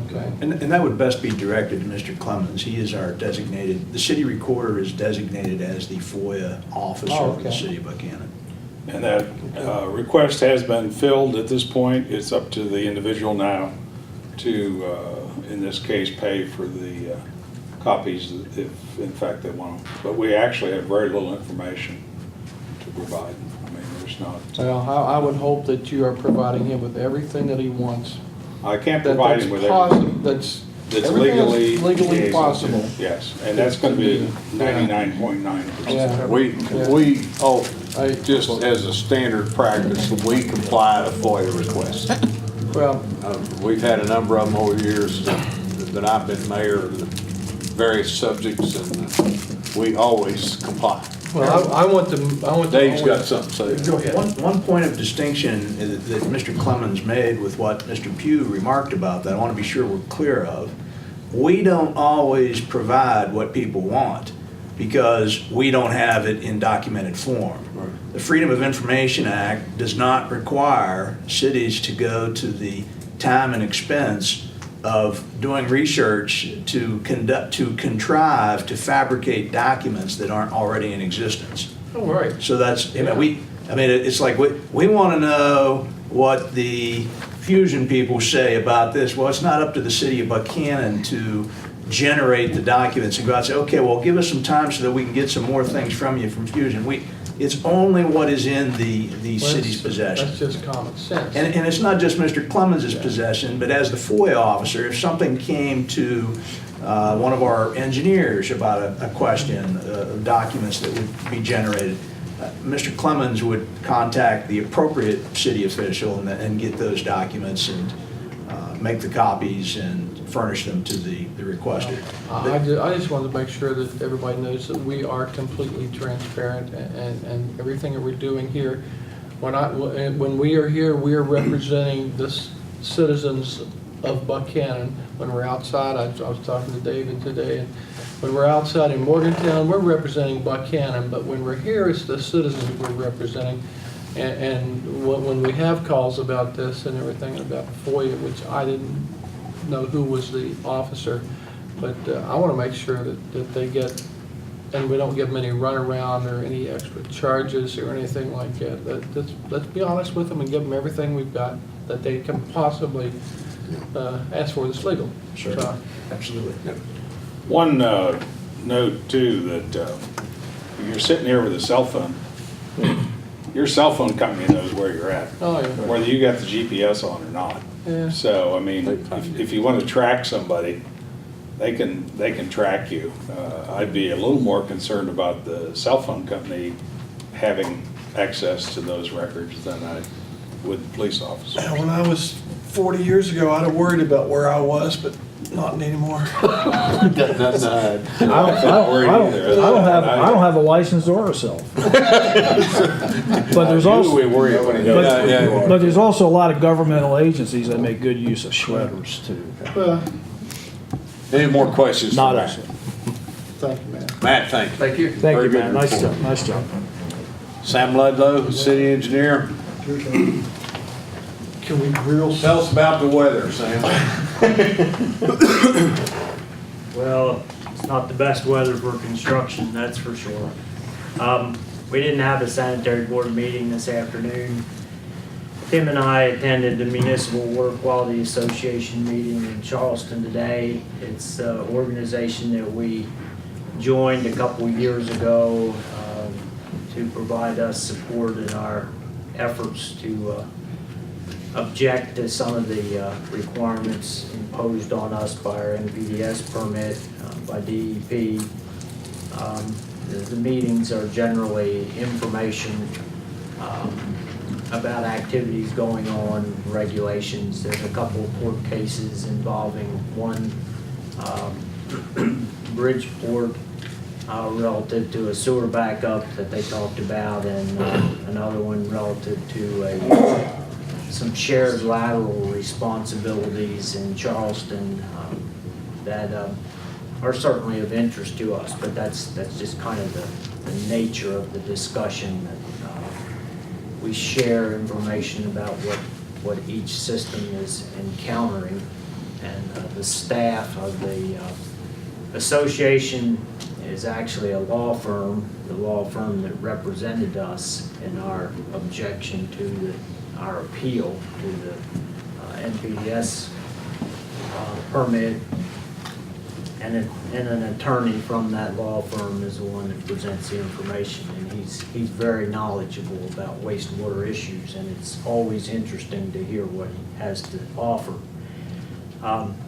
Speaker 12: Okay.
Speaker 14: And that would best be directed to Mr. Clemens. He is our designated, the city recorder is designated as the FOIA officer of the city of Buckhannon.
Speaker 15: And that request has been filled at this point. It's up to the individual now to, in this case, pay for the copies if in fact they want them. But we actually have very little information to provide. I mean, there's not.
Speaker 12: Well, I would hope that you are providing him with everything that he wants.
Speaker 15: I can't provide him with everything.
Speaker 12: That's
Speaker 15: legally
Speaker 12: possible.
Speaker 15: Yes, and that's going to be 99.9%.
Speaker 1: We just as a standard practice, we comply to FOIA requests.
Speaker 12: Well,
Speaker 1: we've had a number of them over the years that I've been mayor of the various subjects, and we always comply.
Speaker 12: well, I want to.
Speaker 1: Dave's got something to say.
Speaker 14: Go ahead. One point of distinction that Mr. Clemens made with what Mr. Pugh remarked about that I want to be sure we're clear of. We don't always provide what people want because we don't have it in documented form.
Speaker 1: Right.
Speaker 14: The Freedom of Information Act does not require cities to go to the time and expense of doing research to contrive to fabricate documents that aren't already in existence.
Speaker 12: Oh, right.
Speaker 14: So that's, it's like we want to know what the Fusion people say about this. Well, it's not up to the city of Buckhannon to generate the documents and go out and say, okay, well, give us some time so that we can get some more things from you from Fusion. It's only what is in the city's possession.
Speaker 12: That's just common sense.
Speaker 14: And it's not just Mr. Clemens' possession, but as the FOIA officer, if something came to one of our engineers about a question of documents that would be generated, Mr. Clemens would contact the appropriate city official and get those documents and make the copies and furnish them to the requester.
Speaker 12: I just wanted to make sure that everybody knows that we are completely transparent, and everything that we're doing here, when we are here, we are representing the citizens of Buckhannon. When we're outside, I was talking to David today, and when we're outside in Morgantown, we're representing Buckhannon, but when we're here, it's the citizens we're representing. And when we have calls about this and everything, about FOIA, which I didn't know who was the officer, but I want to make sure that they get, and we don't give them any runaround or any extra charges or anything like that. Let's be honest with them and give them everything we've got that they can possibly ask for that's legal.
Speaker 14: Sure,
Speaker 12: So,
Speaker 14: absolutely.
Speaker 15: One note too, that you're sitting here with a cell phone. Your cell phone company knows where you're at,
Speaker 12: Oh, yeah.
Speaker 15: whether you got the GPS on or not.
Speaker 12: Yeah.
Speaker 15: So, I mean, if you want to track somebody, they can track you. I'd be a little more concerned about the cell phone company having access to those records than I would the police officer.
Speaker 12: Yeah, when I was 40 years ago, I'd have worried about where I was, but not anymore.
Speaker 10: I don't have a license or a cell phone. But there's also a lot of governmental agencies that make good use of shredders too.
Speaker 1: Any more questions?
Speaker 10: Not
Speaker 1: for
Speaker 10: us.
Speaker 1: Matt?
Speaker 12: Thank you, man.
Speaker 1: Matt, thank you.
Speaker 11: Thank you.
Speaker 10: Thank
Speaker 1: Very
Speaker 10: you,
Speaker 1: good
Speaker 10: man. Nice
Speaker 1: report.
Speaker 10: job. Nice job.
Speaker 1: Sam Ludlow, city engineer.
Speaker 12: Can we grill?
Speaker 1: Tell us about the weather, Sam.
Speaker 16: Well, not the best weather for construction, that's for sure. We didn't have a sanitary board meeting this afternoon. Tim and I attended the Municipal Water Quality Association meeting in Charleston today. It's an organization that we joined a couple years ago to provide us support in our efforts to object to some of the requirements imposed on us by our NPDS permit, by DEP. The meetings are generally information about activities going on, regulations. There's a couple of court cases involving one Bridgeport relative to a sewer backup that they talked about, and another one relative to some shared lateral responsibilities in Charleston that are certainly of interest to us, but that's just kind of the nature of the discussion. That we share information about what each system is encountering, and the staff of the association is actually a law firm, the law firm that represented us in our objection to our appeal to the NPDS permit, and an attorney from that law firm is the one that presents the information, and he's very knowledgeable about wastewater issues, and it's always interesting to hear what he has to offer.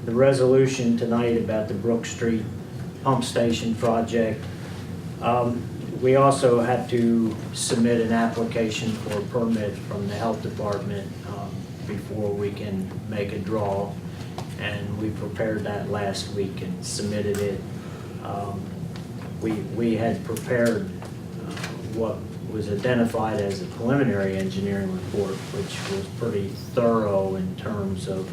Speaker 16: The resolution tonight about the Brook Street pump station project, we also had to submit an application for a permit from the health department before we can make a draw, and we prepared that last week and submitted it. We had prepared what was identified as a preliminary engineering report, which was pretty thorough in terms of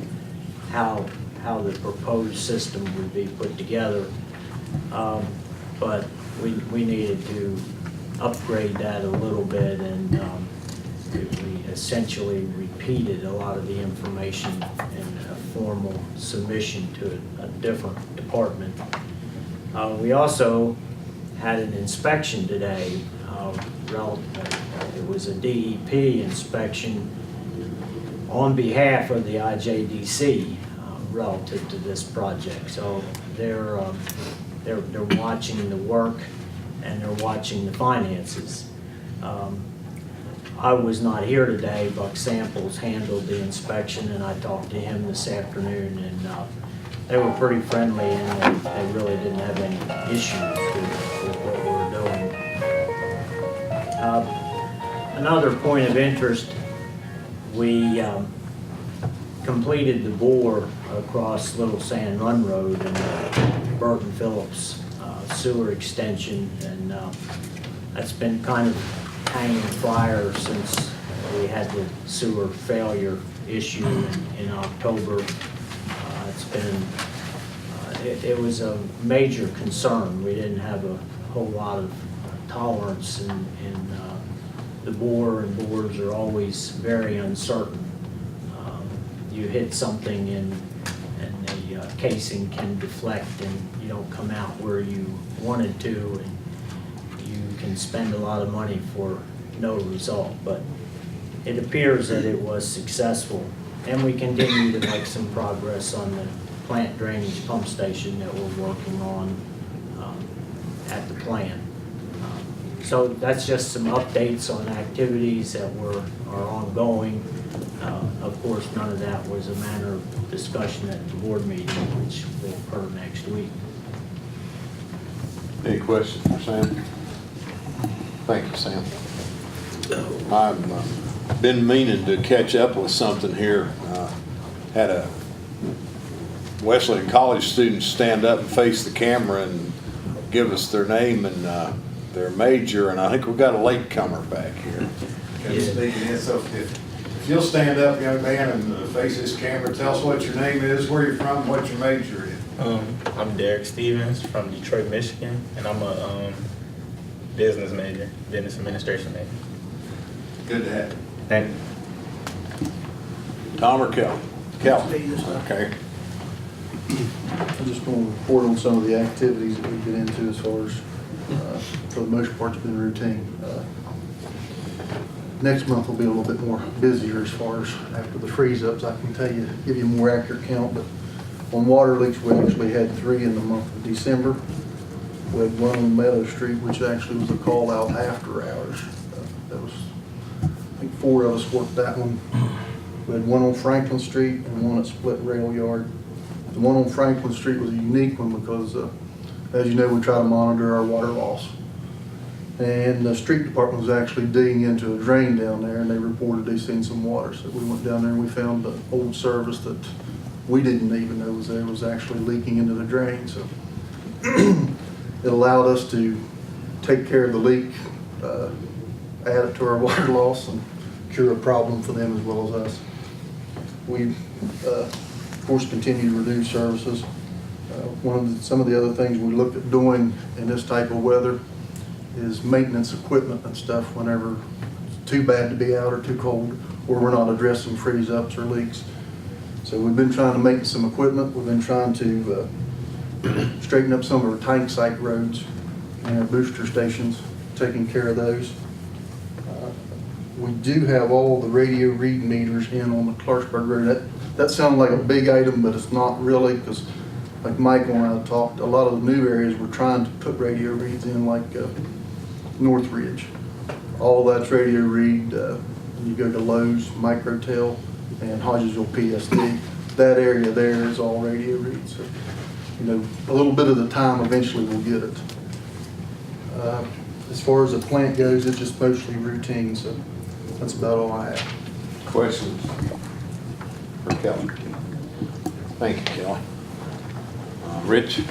Speaker 16: how the proposed system would be put together. But we needed to upgrade that a little bit, and we essentially repeated a lot of the information in a formal submission to a different department. We also had an inspection today. It was a DEP inspection on behalf of the IJDC relative to this project. So they're watching the work and they're watching the finances. I was not here today. Buck Samples handled the inspection, and I talked to him this afternoon, and they were pretty friendly, and they really didn't have any issues with what we were doing. Another point of interest, we completed the bore across Little Sand Run Road and Burton Phillips sewer extension, and that's been kind of hanging fire since we had the sewer failure issue in October. It was a major concern. We didn't have a whole lot of tolerance in the bore, and bores are always very uncertain. You hit something and the casing can deflect and you don't come out where you wanted to, and you can spend a lot of money for no result. But it appears that it was successful, and we continue to make some progress on the plant drainage pump station that we're working on at the plant. So that's just some updates on activities that are ongoing. Of course, none of that was a matter of discussion at the board meeting, which will occur next week.
Speaker 1: Any questions for Sam? Thank you, Sam. I've been meaning to catch up with something here. Had a Wesleyan College student stand up and face the camera and give us their name and their major, and I think we've got a latecomer back here. So if you'll stand up, young man, and face this camera, tell us what your name is, where you're from, what your major is.
Speaker 17: I'm Derek Stevens from Detroit, Michigan, and I'm a business major, business administration major.
Speaker 1: Good to have you.
Speaker 17: Thank you.
Speaker 1: Tom or Kel? Kel. Okay.
Speaker 12: Just want to report on some of the activities that we've been into as far as, for the most part, it's been routine. Next month will be a little bit more busier as far as after the freeze-ups. I can tell you, give you a more accurate count, but on water leaks, we actually had 3 in the month of December. We had 1 on Meadow Street, which actually was a call out after hours. That was, I think 4 of us worked that one. We had 1 on Franklin Street and 1 at Split Rail Yard. The 1 on Franklin Street was a unique one because, as you know, we try to monitor our water loss. And the street department was actually digging into a drain down there, and they reported they seen some water. So we went down there and we found the old service that we didn't even know was there was actually leaking into the drain. So it allowed us to take care of the leak, add it to our water loss, and cure a problem for them as well as us. We, of course, continue to reduce services. Some of the other things we looked at doing in this type of weather is maintenance equipment and stuff whenever it's too bad to be out or too cold, or we're not addressing freeze-ups or leaks. So we've been trying to make some equipment. We've been trying to straighten up some of our tank site roads and our booster stations, taking care of those. We do have all the radio read meters in on the Clarksburg Road. That sounds like a big item, but it's not really, because like Michael and I talked, a lot of the new areas we're trying to put radio reads in, like Northridge. All that's radio read. You go to Lowe's, Microtel, and Hodgesville PSD. That area there is all radio read. So, you know, a little bit of the time eventually we'll get it. As far as the plant goes, it's just mostly routine. So that's about all I have.
Speaker 1: Questions for Kelly? Thank you, Kelly. Rich?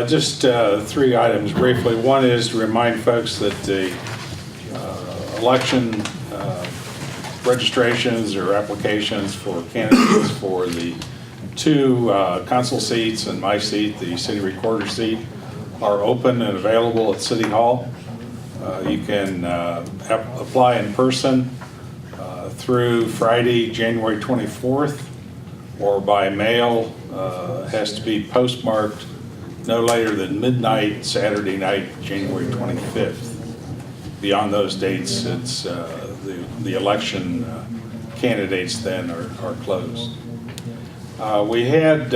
Speaker 15: Just 3 items briefly. One is to remind folks that the election registrations or applications for candidates for the 2 council seats and my seat, the city recorder seat, are open and available at City Hall. You can apply in person through Friday, January 24th, or by mail. Has to be postmarked no later than midnight Saturday night, January 25th. Beyond those dates, it's the election candidates then are closed. We had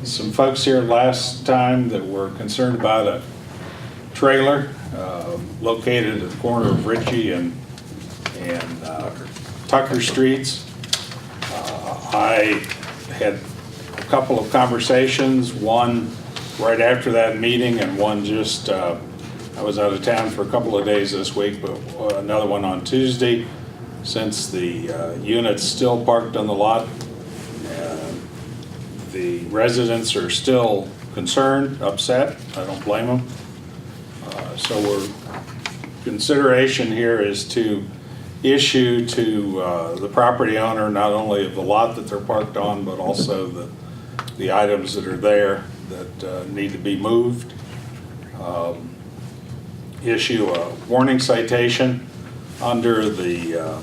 Speaker 15: some folks here last time that were concerned about a trailer located at the corner of Ritchie and Tucker Streets. I had a couple of conversations, one right after that meeting and one just, I was out of town for a couple of days this week, but another one on Tuesday. Since the unit's still parked on the lot, the residents are still concerned, upset. I don't blame them. So consideration here is to issue to the property owner not only of the lot that they're parked on, but also the items that are there that need to be moved. Issue a warning citation under the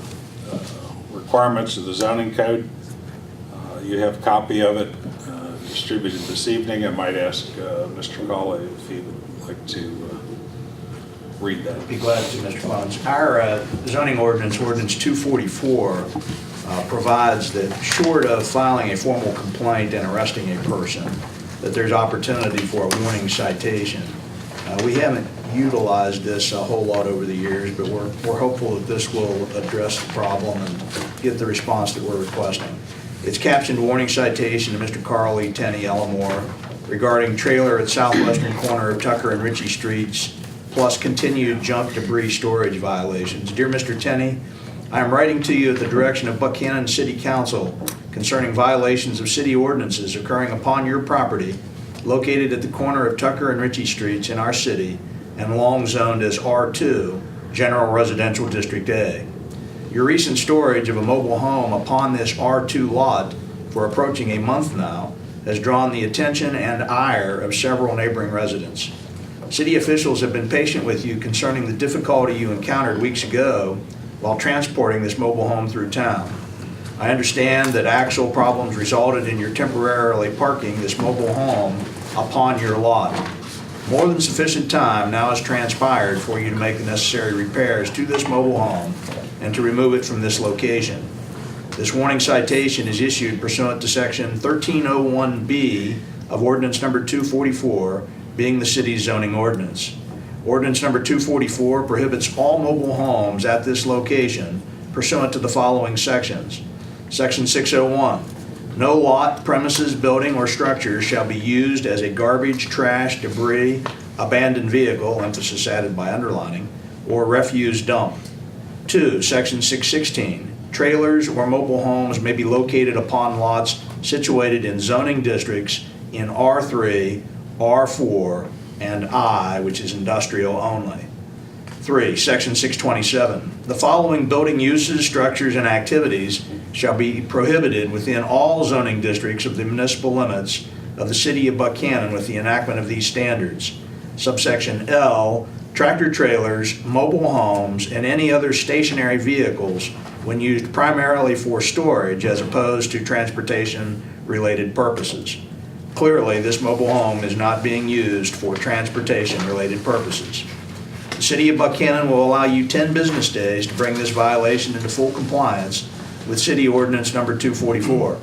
Speaker 15: requirements of the zoning code. You have a copy of it distributed this evening. I might ask Mr. Cawley if he would like to read that.
Speaker 14: I'd be glad to, Mr. Funds. Our zoning ordinance, Ordinance 244, provides that short of filing a formal complaint and arresting a person, that there's opportunity for a warning citation. We haven't utilized this a whole lot over the years, but we're hopeful that this will address the problem and get the response that we're requesting. It's captioned warning citation to Mr. Carly Tenney Elmore regarding trailer at southwestern corner of Tucker and Ritchie Streets, plus continued junk debris storage violations. Dear Mr. Tenney, I am writing to you at the direction of Buckhannon City Council concerning violations of city ordinances occurring upon your property located at the corner of Tucker and Ritchie Streets in our city and long zoned as R2, General Residential District A. Your recent storage of a mobile home upon this R2 lot for approaching a month now has drawn the attention and ire of several neighboring residents. City officials have been patient with you concerning the difficulty you encountered weeks ago while transporting this mobile home through town. I understand that actual problems resulted in your temporarily parking this mobile home upon your lot. More than sufficient time now has transpired for you to make the necessary repairs to this mobile home and to remove it from this location. This warning citation is issued pursuant to Section 1301B of Ordinance Number 244, being the city's zoning ordinance. Ordinance Number 244 prohibits all mobile homes at this location pursuant to the following sections. Section 601, no lot, premises, building, or structure shall be used as a garbage, trash, debris, abandoned vehicle, emphasis added by underlining, or refuse dump. 2, Section 616, trailers or mobile homes may be located upon lots situated in zoning districts in R3, R4, and I, which is industrial only. 3, Section 627, the following building uses, structures, and activities shall be prohibited within all zoning districts of the municipal limits of the city of Buckhannon with the enactment of these standards. Subsection L, tractor trailers, mobile homes, and any other stationary vehicles when used primarily for storage as opposed to transportation-related purposes. Clearly, this mobile home is not being used for transportation-related purposes. The City of Buckhannon will allow you 10 business days to bring this violation into full compliance with City Ordinance Number 244.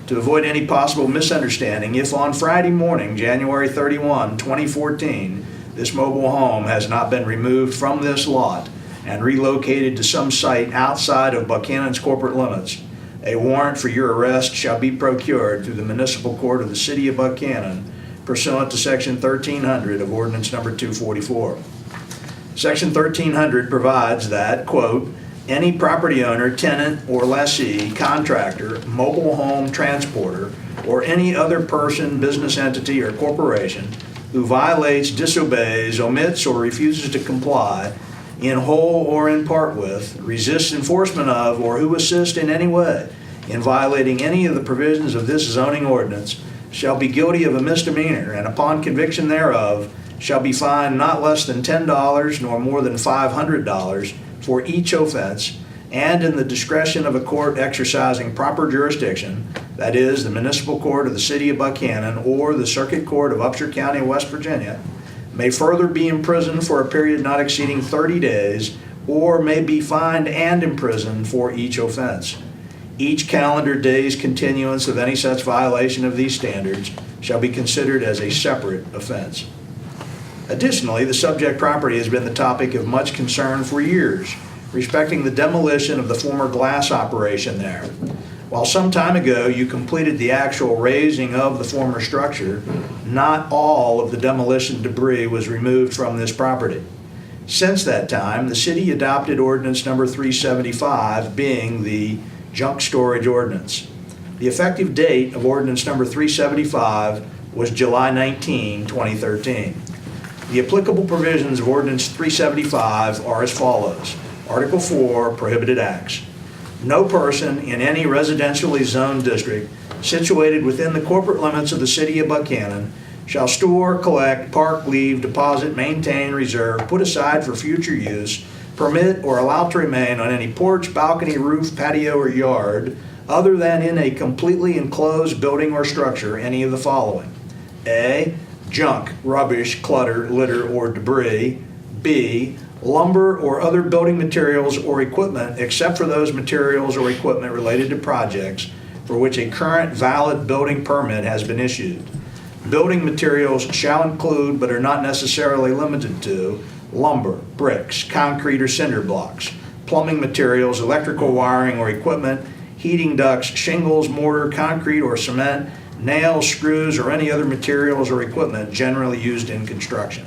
Speaker 14: To avoid any possible misunderstanding, if on Friday morning, January 31, 2014, this mobile home has not been removed from this lot and relocated to some site outside of Buckhannon's corporate limits, a warrant for your arrest shall be procured through the Municipal Court of the City of Buckhannon pursuant to Section 1300 of Ordinance Number 244. Section 1300 provides that, quote, any property owner, tenant, or lessee, contractor, mobile home transporter, or any other person, business entity, or corporation who violates, disobeys, omits, or refuses to comply in whole or in part with, resists enforcement of, or who assists in any way in violating any of the provisions of this zoning ordinance shall be guilty of a misdemeanor, and upon conviction thereof shall be fined not less than $10 nor more than $500 for each offense, and in the discretion of a court exercising proper jurisdiction, that is, the Municipal Court of the City of Buckhannon or the Circuit Court of Upshur County, West Virginia, may further be imprisoned for a period not exceeding 30 days, or may be fined and imprisoned for each offense. Each calendar day's continuance of any such violation of these standards shall be considered as a separate offense. Additionally, the subject property has been the topic of much concern for years respecting the demolition of the former glass operation there. While some time ago you completed the actual raising of the former structure, not all of the demolition debris was removed from this property. Since that time, the city adopted Ordinance Number 375, being the junk storage ordinance. The effective date of Ordinance Number 375 was July 19, 2013. The applicable provisions of Ordinance 375 are as follows. Article 4, Prohibited Acts. No person in any residentially zoned district situated within the corporate limits of the City of Buckhannon shall store, collect, park, leave, deposit, maintain, reserve, put aside for future use, permit, or allow to remain on any porch, balcony, roof, patio, or yard other than in a completely enclosed building or structure any of the following. A, junk, rubbish, clutter, litter, or debris. B, lumber or other building materials or equipment except for those materials or equipment related to projects for which a current valid building permit has been issued. Building materials shall include, but are not necessarily limited to, lumber, bricks, concrete or cinder blocks, plumbing materials, electrical wiring or equipment, heating ducts, shingles, mortar, concrete or cement, nails, screws, or any other materials or equipment generally used in construction.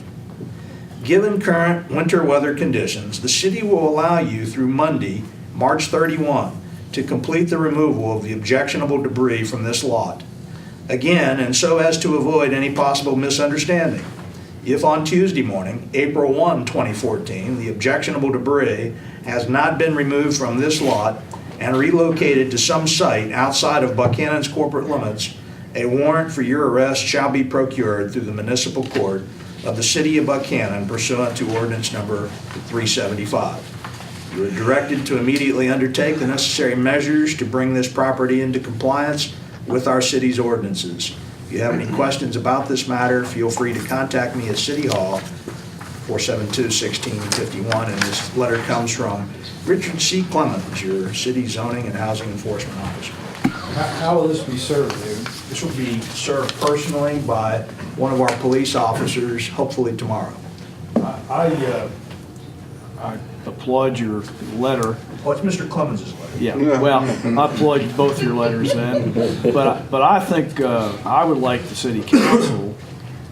Speaker 14: Given current winter weather conditions, the city will allow you through Monday, March 31, to complete the removal of the objectionable debris from this lot. Again, and so as to avoid any possible misunderstanding, if on Tuesday morning, April 1, 2014, the objectionable debris has not been removed from this lot and relocated to some site outside of Buckhannon's corporate limits, a warrant for your arrest shall be procured through the Municipal Court of the City of Buckhannon pursuant to Ordinance Number 375. You are directed to immediately undertake the necessary measures to bring this property into compliance with our city's ordinances. If you have any questions about this matter, feel free to contact me at City Hall, 472-1651, and this letter comes from Richard C. Clemens, your city zoning and housing enforcement officer.
Speaker 10: How will this be served, David?
Speaker 14: This will be served personally by one of our police officers, hopefully tomorrow.
Speaker 10: I applaud your letter.
Speaker 14: Oh, it's Mr. Clemens' letter.
Speaker 10: Yeah, well, I applaud both your letters then, but I think I would like the city council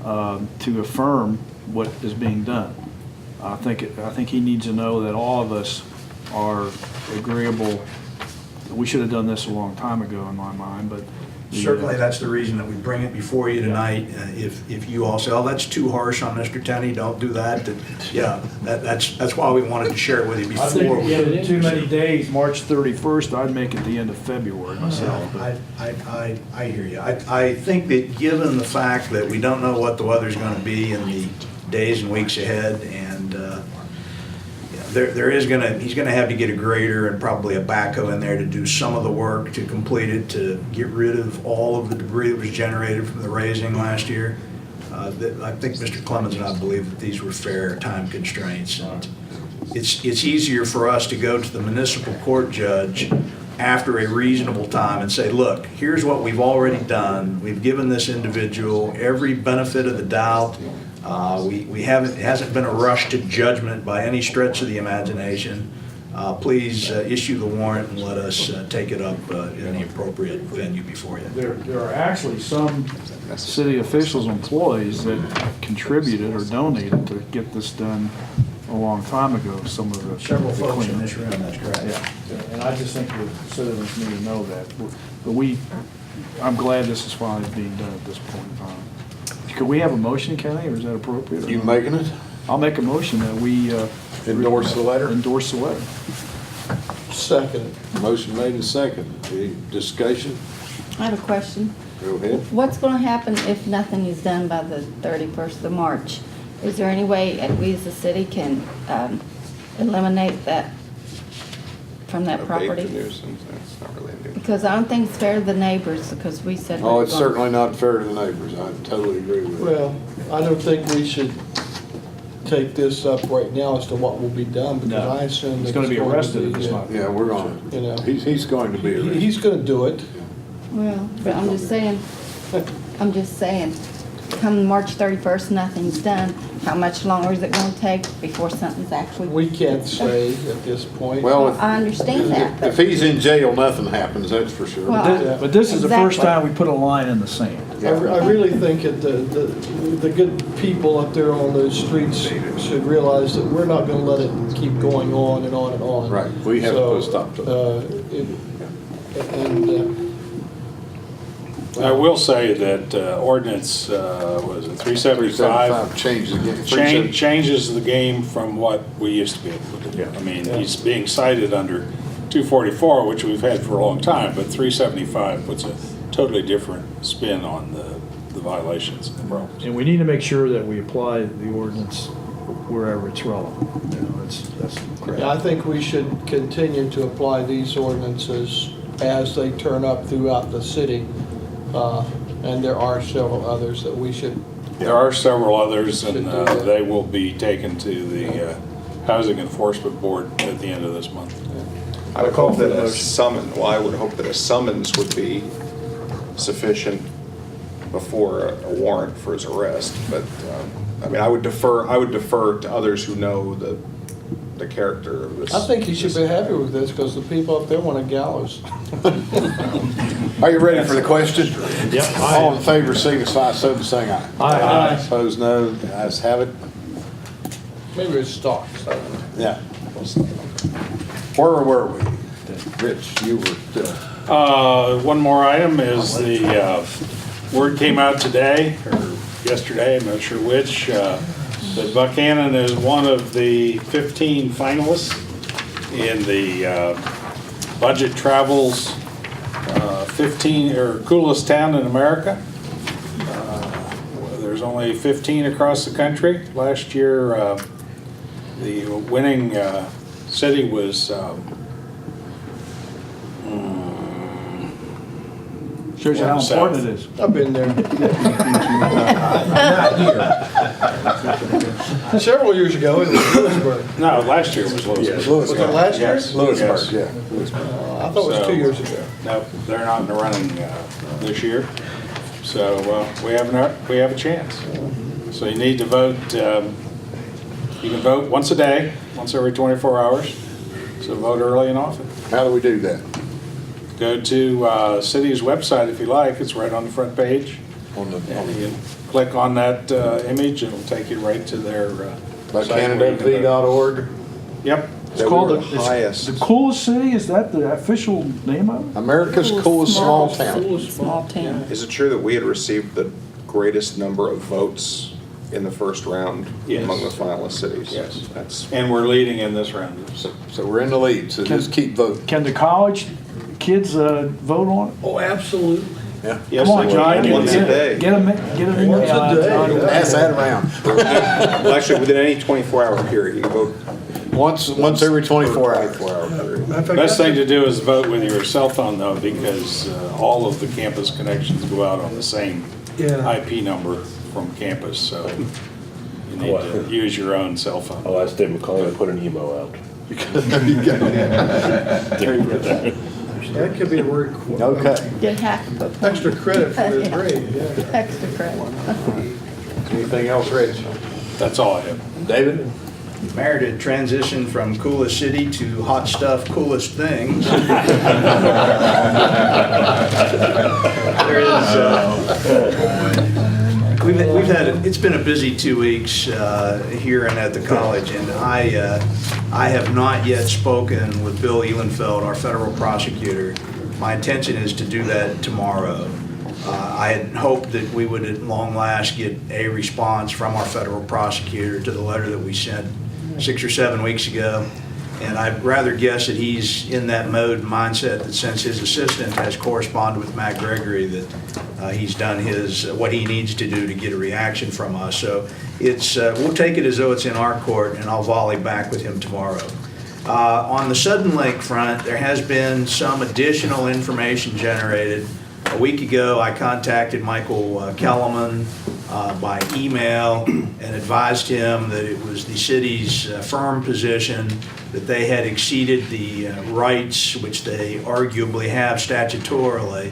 Speaker 10: to affirm what is being done. I think he needs to know that all of us are agreeable. We should have done this a long time ago in my mind, but.
Speaker 14: Certainly, that's the reason that we bring it before you tonight. If you all say, oh, that's too harsh on Mr. Tenney, don't do that, then, yeah, that's why we wanted to share it with you before.
Speaker 10: I think we had too many days, March 31st, I'd make it the end of February myself.
Speaker 14: I hear you. I think that given the fact that we don't know what the weather's going to be in the days and weeks ahead, and he's going to have to get a grader and probably a backhoe in there to do some of the work to complete it, to get rid of all of the debris that was generated from the raising last year. I think Mr. Clemens and I believe that these were fair time constraints. And it's easier for us to go to the municipal court judge after a reasonable time and say, look, here's what we've already done. We've given this individual every benefit of the doubt. It hasn't been a rush to judgment by any stretch of the imagination. Please issue the warrant and let us take it up in the appropriate venue before you.
Speaker 10: There are actually some city officials, employees that contributed or donated to get this done a long time ago. Some of the
Speaker 14: several folks in this room, that's correct.
Speaker 10: Yeah, and I just think the citizens need to know that. But I'm glad this is finally being done at this point in time. Could we have a motion, Kenny, or is that appropriate?
Speaker 1: You making it?
Speaker 10: I'll make a motion that we
Speaker 1: endorse the letter?
Speaker 10: Endorse the letter.
Speaker 12: Second.
Speaker 1: Motion made and second. Any discussion?
Speaker 18: I have a question.
Speaker 1: Go ahead.
Speaker 18: What's going to happen if nothing is done by the 31st of March? Is there any way that we as a city can eliminate that from that property? Because I don't think it's fair to the neighbors, because we said.
Speaker 1: Oh, it's certainly not fair to the neighbors. I totally agree with you.
Speaker 12: Well, I don't think we should take this up right now as to what will be done, because I assume
Speaker 10: he's going to be arrested if it's not.
Speaker 1: Yeah, we're going to.
Speaker 12: You know,
Speaker 1: he's going to be arrested.
Speaker 12: He's going to do it.
Speaker 18: Well, but I'm just saying, come March 31st, nothing's done. How much longer is it going to take before something's actually?
Speaker 12: We can't say at this point.
Speaker 1: Well,
Speaker 18: I understand that.
Speaker 1: If he's in jail, nothing happens, that's for sure.
Speaker 18: Well,
Speaker 10: But this is the first
Speaker 18: exactly.
Speaker 10: time we put a line in the sand.
Speaker 12: I really think that the good people up there on those streets should realize that we're not going to let it keep going on and on and on.
Speaker 1: Right, we have to put a stop to it.
Speaker 15: I will say that ordinance, was it 375?
Speaker 1: Changes the game.
Speaker 15: Changes the game from what we used to be able to do. I mean, he's being cited under 244, which we've had for a long time, but 375 puts a totally different spin on the violations and the problems.
Speaker 10: And we need to make sure that we apply the ordinance wherever it's relevant. You know, that's correct.
Speaker 12: Yeah, I think we should continue to apply these ordinances as they turn up throughout the city. And there are several others that we should.
Speaker 15: There are several others, and they will be taken to the Housing Enforcement Board at the end of this month.
Speaker 9: I would hope that a summons, I would hope that a summons would be sufficient before a warrant for his arrest. But I mean, I would defer to others who know the character of this.
Speaker 12: I think you should be happy with this, because the people up there want a gallows.
Speaker 1: Are you ready for the question?
Speaker 10: Yep.
Speaker 1: All in favor, signify so by saying aye.
Speaker 10: Aye.
Speaker 1: Opposed, no. The ayes have it.
Speaker 12: Maybe it's stocks.
Speaker 1: Yeah. Where were we? Rich, you were still.
Speaker 15: One more item is the word came out today, or yesterday, I'm not sure which, that Buckhannon is one of the 15 finalists in the Budget Travels 15 or coolest town in America. There's only 15 across the country. Last year, the winning city was,
Speaker 10: Shows you how important it is.
Speaker 12: I've been there. Several years ago, it was Lewisburg.
Speaker 15: no, last year was Lewisburg.
Speaker 12: Was it last year?
Speaker 15: Yes.
Speaker 1: Lewisburg,
Speaker 15: Yes.
Speaker 1: yeah.
Speaker 12: I thought it was
Speaker 15: So-
Speaker 12: 2 years ago.
Speaker 15: No, they're not in the running this year. So we have a chance. So you need to vote, you can vote once a day, once every 24 hours. So vote early and often.
Speaker 1: How do we do that?
Speaker 15: Go to city's website if you like, it's right on the front page.
Speaker 1: On the,
Speaker 15: And you click on that image, and it'll take you right to their site where you can vote.
Speaker 1: BuckHannonFV.org?
Speaker 15: Yep.
Speaker 10: It's called the
Speaker 9: highest.
Speaker 10: the coolest city. Is that the official name of it?
Speaker 1: America's coolest small town.
Speaker 18: Small town.
Speaker 9: Is it true that we had received the greatest number of votes in the first round
Speaker 15: Yes.
Speaker 9: among the finalist cities?
Speaker 15: Yes.
Speaker 9: That's
Speaker 15: And we're leading in this round.
Speaker 1: So we're in the lead, so just keep voting.
Speaker 10: Can the college kids vote on it?
Speaker 12: Oh, absolutely.
Speaker 1: Yeah.
Speaker 15: Yes,
Speaker 10: Come on,
Speaker 15: they
Speaker 10: John.
Speaker 15: will.
Speaker 9: Once a day.
Speaker 10: Get them
Speaker 12: Once a day.
Speaker 1: Pass that around.
Speaker 9: Well, actually, within any 24-hour period, you can vote
Speaker 1: Once every 24 hours.
Speaker 9: 24-hour period.
Speaker 15: Best thing to do is vote with your cell phone though, because all of the campus connections go out on the same
Speaker 12: Yeah.
Speaker 15: IP number from campus, so you need to use your own cell phone.
Speaker 2: I'll ask Dave McCollum to put an email out.
Speaker 12: That could be a word.
Speaker 1: Okay.
Speaker 18: Get half of it.
Speaker 12: Extra credit for this
Speaker 18: Yeah.
Speaker 12: grade, yeah.
Speaker 18: Extra credit.
Speaker 1: Anything else, Rich?
Speaker 15: That's all I have.
Speaker 1: David?
Speaker 14: Mayor, to transition from coolest city to hot stuff, coolest things. There is, we've had, it's been a busy 2 weeks here and at the college, and I have not yet spoken with Bill Ehlenfeld, our federal prosecutor. My intention is to do that tomorrow. I had hoped that we would at long last get a response from our federal prosecutor to the letter that we sent 6 or 7 weeks ago. And I'd rather guess that he's in that mode and mindset that since his assistant has corresponded with Matt Gregory, that he's done what he needs to do to get a reaction from us. So it's, we'll take it as though it's in our court, and I'll volley back with him tomorrow. On the Sudden Lake front, there has been some additional information generated. A week ago, I contacted Michael Kellerman by email and advised him that it was the city's firm position that they had exceeded the rights, which they arguably have statutorily,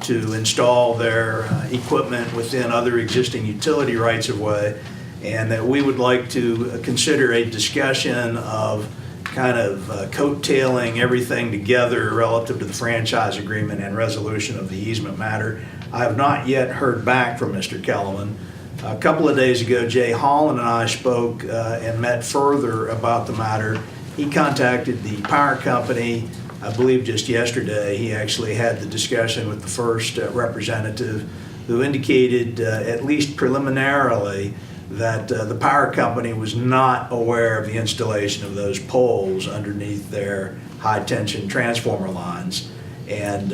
Speaker 14: to install their equipment within other existing utility rights of way, and that we would like to consider a discussion of kind of coattailing everything together relative to the franchise agreement and resolution of the easement matter. I have not yet heard back from Mr. Kellerman. A couple of days ago, Jay Holland and I spoke and met further about the matter. He contacted the power company, I believe just yesterday. He actually had the discussion with the first representative, who indicated, at least preliminarily, that the power company was not aware of the installation of those poles underneath their high-tension transformer lines. And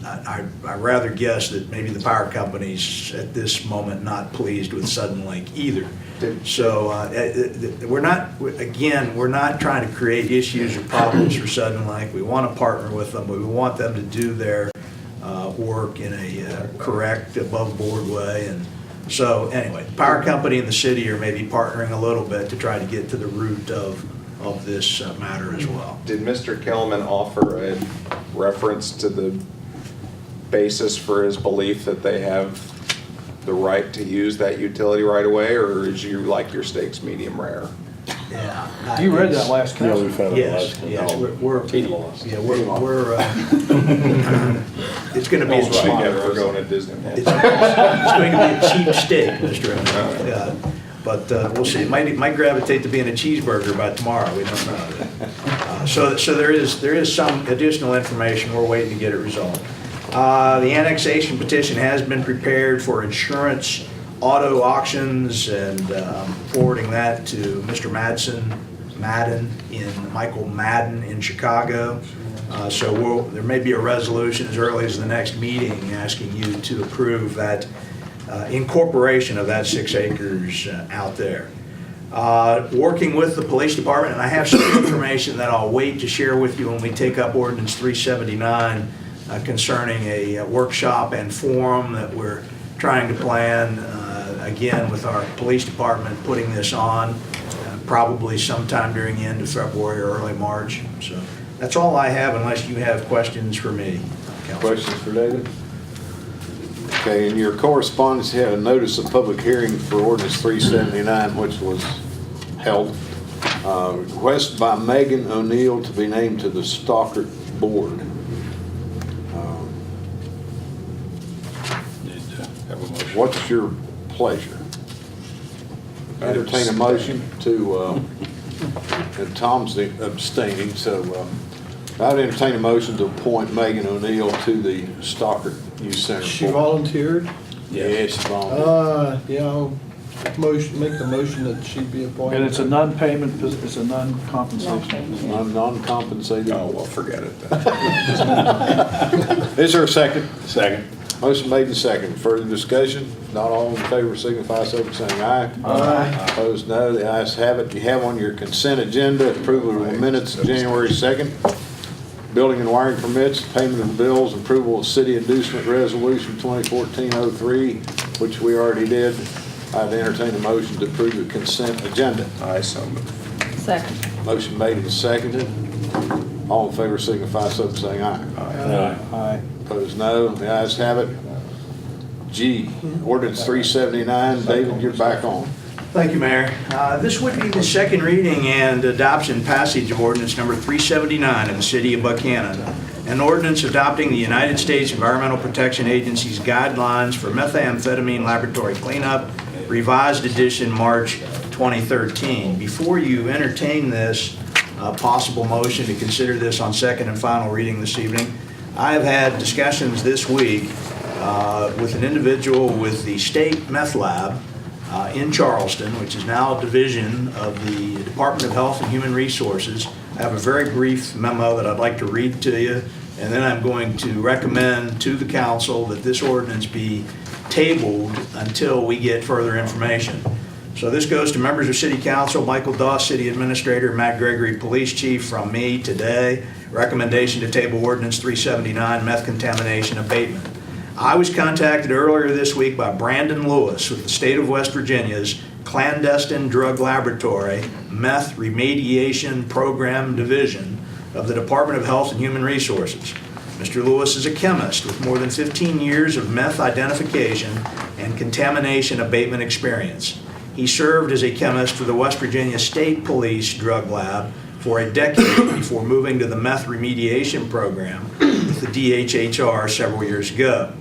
Speaker 14: I rather guess that maybe the power company's at this moment not pleased with Sudden Lake either. So we're not trying to create issues or problems for Sudden Lake. We want to partner with them, but we want them to do their work in a correct, above-board way. And so anyway, the power company and the city are maybe partnering a little bit to try to get to the root of this matter as well.
Speaker 9: Did Mr. Kellerman offer a reference to the basis for his belief that they have the right to use that utility right away, or is you like your steaks medium rare?
Speaker 14: Yeah.
Speaker 10: You read that last
Speaker 2: Yeah, we
Speaker 10: council.
Speaker 2: found it last.
Speaker 14: Yes, we're it's going to be a
Speaker 9: That's what I
Speaker 14: cheap,
Speaker 9: get for going to Disneyland.
Speaker 14: it's going to be a cheap steak, Mr. Evans. Yeah. But we'll see. It might gravitate to being a cheeseburger by tomorrow. We don't know. So there is some additional information. We're waiting to get it resolved. The annexation petition has been prepared for insurance auto auctions, and forwarding that to Mr. Michael Madden in Chicago. So there may be a resolution as early as the next meeting asking you to approve that incorporation of that 6 acres out there. working with the police department, and I have some information that I'll wait to share with you when we take up ordinance 379 concerning a workshop and forum that we're trying to plan, again, with our police department, putting this on probably sometime during the end of February or early March. So that's all I have, unless you have questions for me. Council.
Speaker 1: Questions for David? Okay, in your correspondence, you had a notice of public hearing for ordinance 379, which was held. Request by Megan O'Neill to be named to the Stockard Board. What's your pleasure? Entertain a motion to, and Tom's abstaining, so I'd entertain a motion to appoint Megan O'Neill to the Stockard Youth Center.
Speaker 12: She
Speaker 1: Board.
Speaker 12: volunteered?
Speaker 1: Yeah, she volunteered.
Speaker 12: Yeah, I'll make the motion that she be appointed.
Speaker 10: And it's a non-payment, it's a non-compensation.
Speaker 1: Non-compensated.
Speaker 9: Oh, well, forget it then.
Speaker 1: Is there a second?
Speaker 15: Second.
Speaker 1: Motion made and second. Further discussion? Not all in favor signify so by saying aye.
Speaker 12: Aye.
Speaker 1: Opposed, no. The ayes have it. You have on your consent agenda approval of the minutes of January 2nd. Building and wiring permits, payment of bills, approval of city inducement resolution 2014-03, which we already did. I'd entertain a motion to approve the consent agenda.
Speaker 9: I so move.
Speaker 18: Second.
Speaker 1: Motion made and seconded. All in favor signify so by saying aye.
Speaker 10: Aye.
Speaker 1: Opposed, no. The ayes have it. G, ordinance 379. David, you're back on.
Speaker 14: Thank you, Mayor. This would be the second reading and adoption passage of ordinance number 379 in the city of Buckhannon. An ordinance adopting the United States Environmental Protection Agency's guidelines for methamphetamine laboratory cleanup, revised edition, March 2013. Before you entertain this possible motion to consider this on second and final reading this evening, I have had discussions this week with an individual with the state meth lab in Charleston, which is now a division of the Department of Health and Human Resources. I have a very brief memo that I'd like to read to you, and then I'm going to recommend to the council that this ordinance be tabled until we get further information. So this goes to members of City Council, Michael Doss, City Administrator, Matt Gregory, Police Chief, from me today. Recommendation to table ordinance 379, meth contamination abatement. I was contacted earlier this week by Brandon Lewis with the state of West Virginia's Clandestine Drug Laboratory Meth Remediation Program Division of the Department of Health and Human Resources. Mr. Lewis is a chemist with more than 15 years of meth identification and contamination abatement experience. He served as a chemist for the West Virginia State Police Drug Lab for a decade before moving to the meth remediation program with the DHHR several years ago.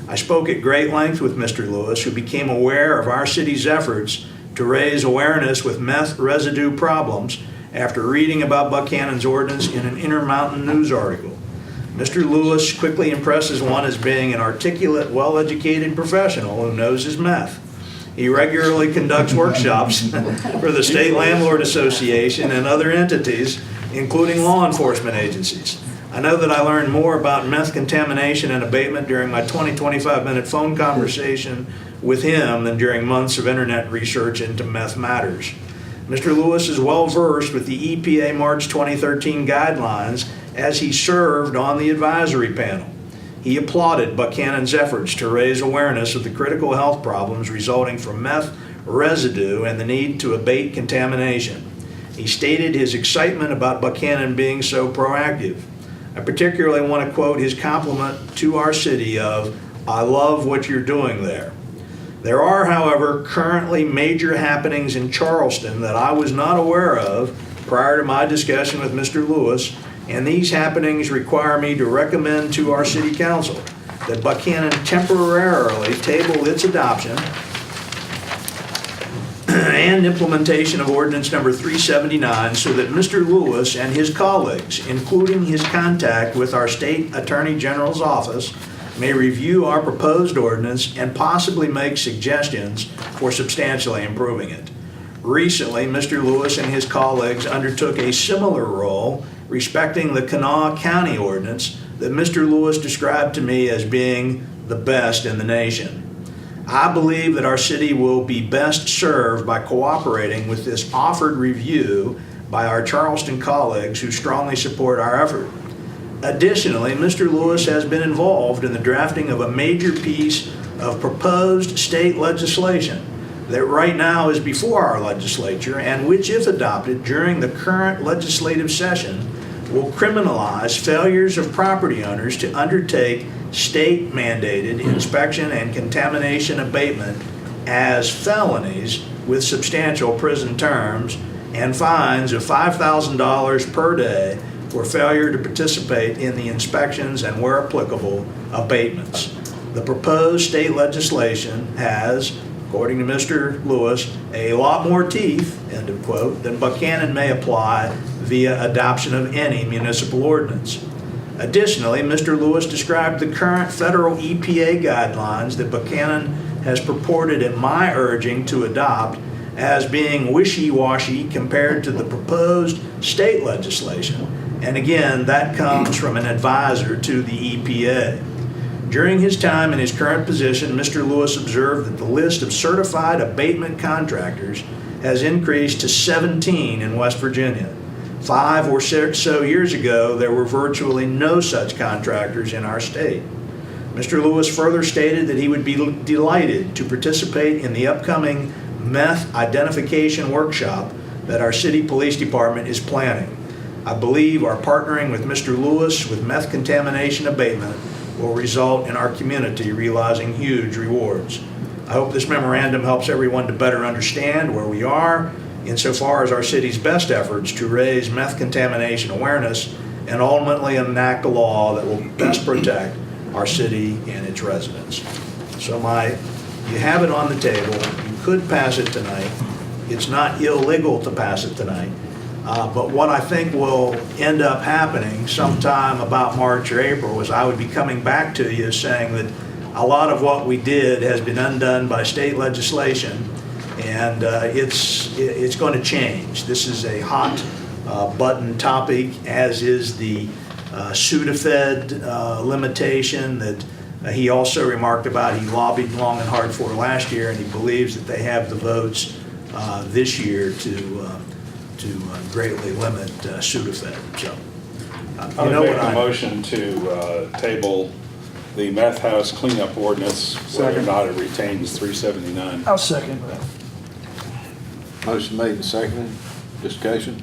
Speaker 14: I spoke at great length with Mr. Lewis, who became aware of our city's efforts to raise awareness with meth residue problems after reading about Buckhannon's ordinance in an Intermountain News article. Mr. Lewis quickly impresses one as being an articulate, well-educated professional who knows his meth. He regularly conducts workshops for the State Landlord Association and other entities, including law enforcement agencies. I know that I learned more about meth contamination and abatement during my 25-minute phone conversation with him than during months of internet research into meth matters. Mr. Lewis is well versed with the EPA March 2013 guidelines as he served on the advisory panel. He applauded Buckhannon's efforts to raise awareness of the critical health problems resulting from meth residue and the need to abate contamination. He stated his excitement about Buckhannon being so proactive. I particularly want to quote his compliment to our city of, "I love what you're doing there." There are, however, currently major happenings in Charleston that I was not aware of prior to my discussion with Mr. Lewis, and these happenings require me to recommend to our city council that Buckhannon temporarily table its adoption and implementation of ordinance number 379 so that Mr. Lewis and his colleagues, including his contact with our state attorney general's office, may review our proposed ordinance and possibly make suggestions for substantially improving it. Recently, Mr. Lewis and his colleagues undertook a similar role respecting the Kanawha County ordinance that Mr. Lewis described to me as being the best in the nation. I believe that our city will be best served by cooperating with this offered review by our Charleston colleagues who strongly support our effort. Additionally, Mr. Lewis has been involved in the drafting of a major piece of proposed state legislation that right now is before our legislature and which, if adopted during the current legislative session, will criminalize failures of property owners to undertake state-mandated inspection and contamination abatement as felonies with substantial prison terms and fines of $5,000 per day for failure to participate in the inspections and, where applicable, abatements. The proposed state legislation has, according to Mr. Lewis, a lot more teeth, end of quote, than Buckhannon may apply via adoption of any municipal ordinance. Additionally, Mr. Lewis described the current federal EPA guidelines that Buckhannon has purported at my urging to adopt as being wishy-washy compared to the proposed state legislation. And again, that comes from an advisor to the EPA. During his time in his current position, Mr. Lewis observed that the list of certified abatement contractors has increased to 17 in West Virginia. 5 or so years ago, there were virtually no such contractors in our state. Mr. Lewis further stated that he would be delighted to participate in the upcoming meth identification workshop that our city police department is planning. I believe our partnering with Mr. Lewis with meth contamination abatement will result in our community realizing huge rewards. I hope this memorandum helps everyone to better understand where we are insofar as our city's best efforts to raise meth contamination awareness and ultimately enact a law that will best protect our city and its residents. So you have it on the table. You could pass it tonight. It's not illegal to pass it tonight. But what I think will end up happening sometime about March or April is I would be coming back to you saying that a lot of what we did has been undone by state legislation, and it's going to change. This is a hot button topic, as is the Sudafed limitation that he also remarked about. He lobbied long and hard for last year, and he believes that they have the votes this year to greatly limit Sudafed. So,
Speaker 15: I would make a motion to table the meth house cleanup ordinance, whether or not it retains 379.
Speaker 10: I'll second that.
Speaker 1: Motion made and seconded. Discussion.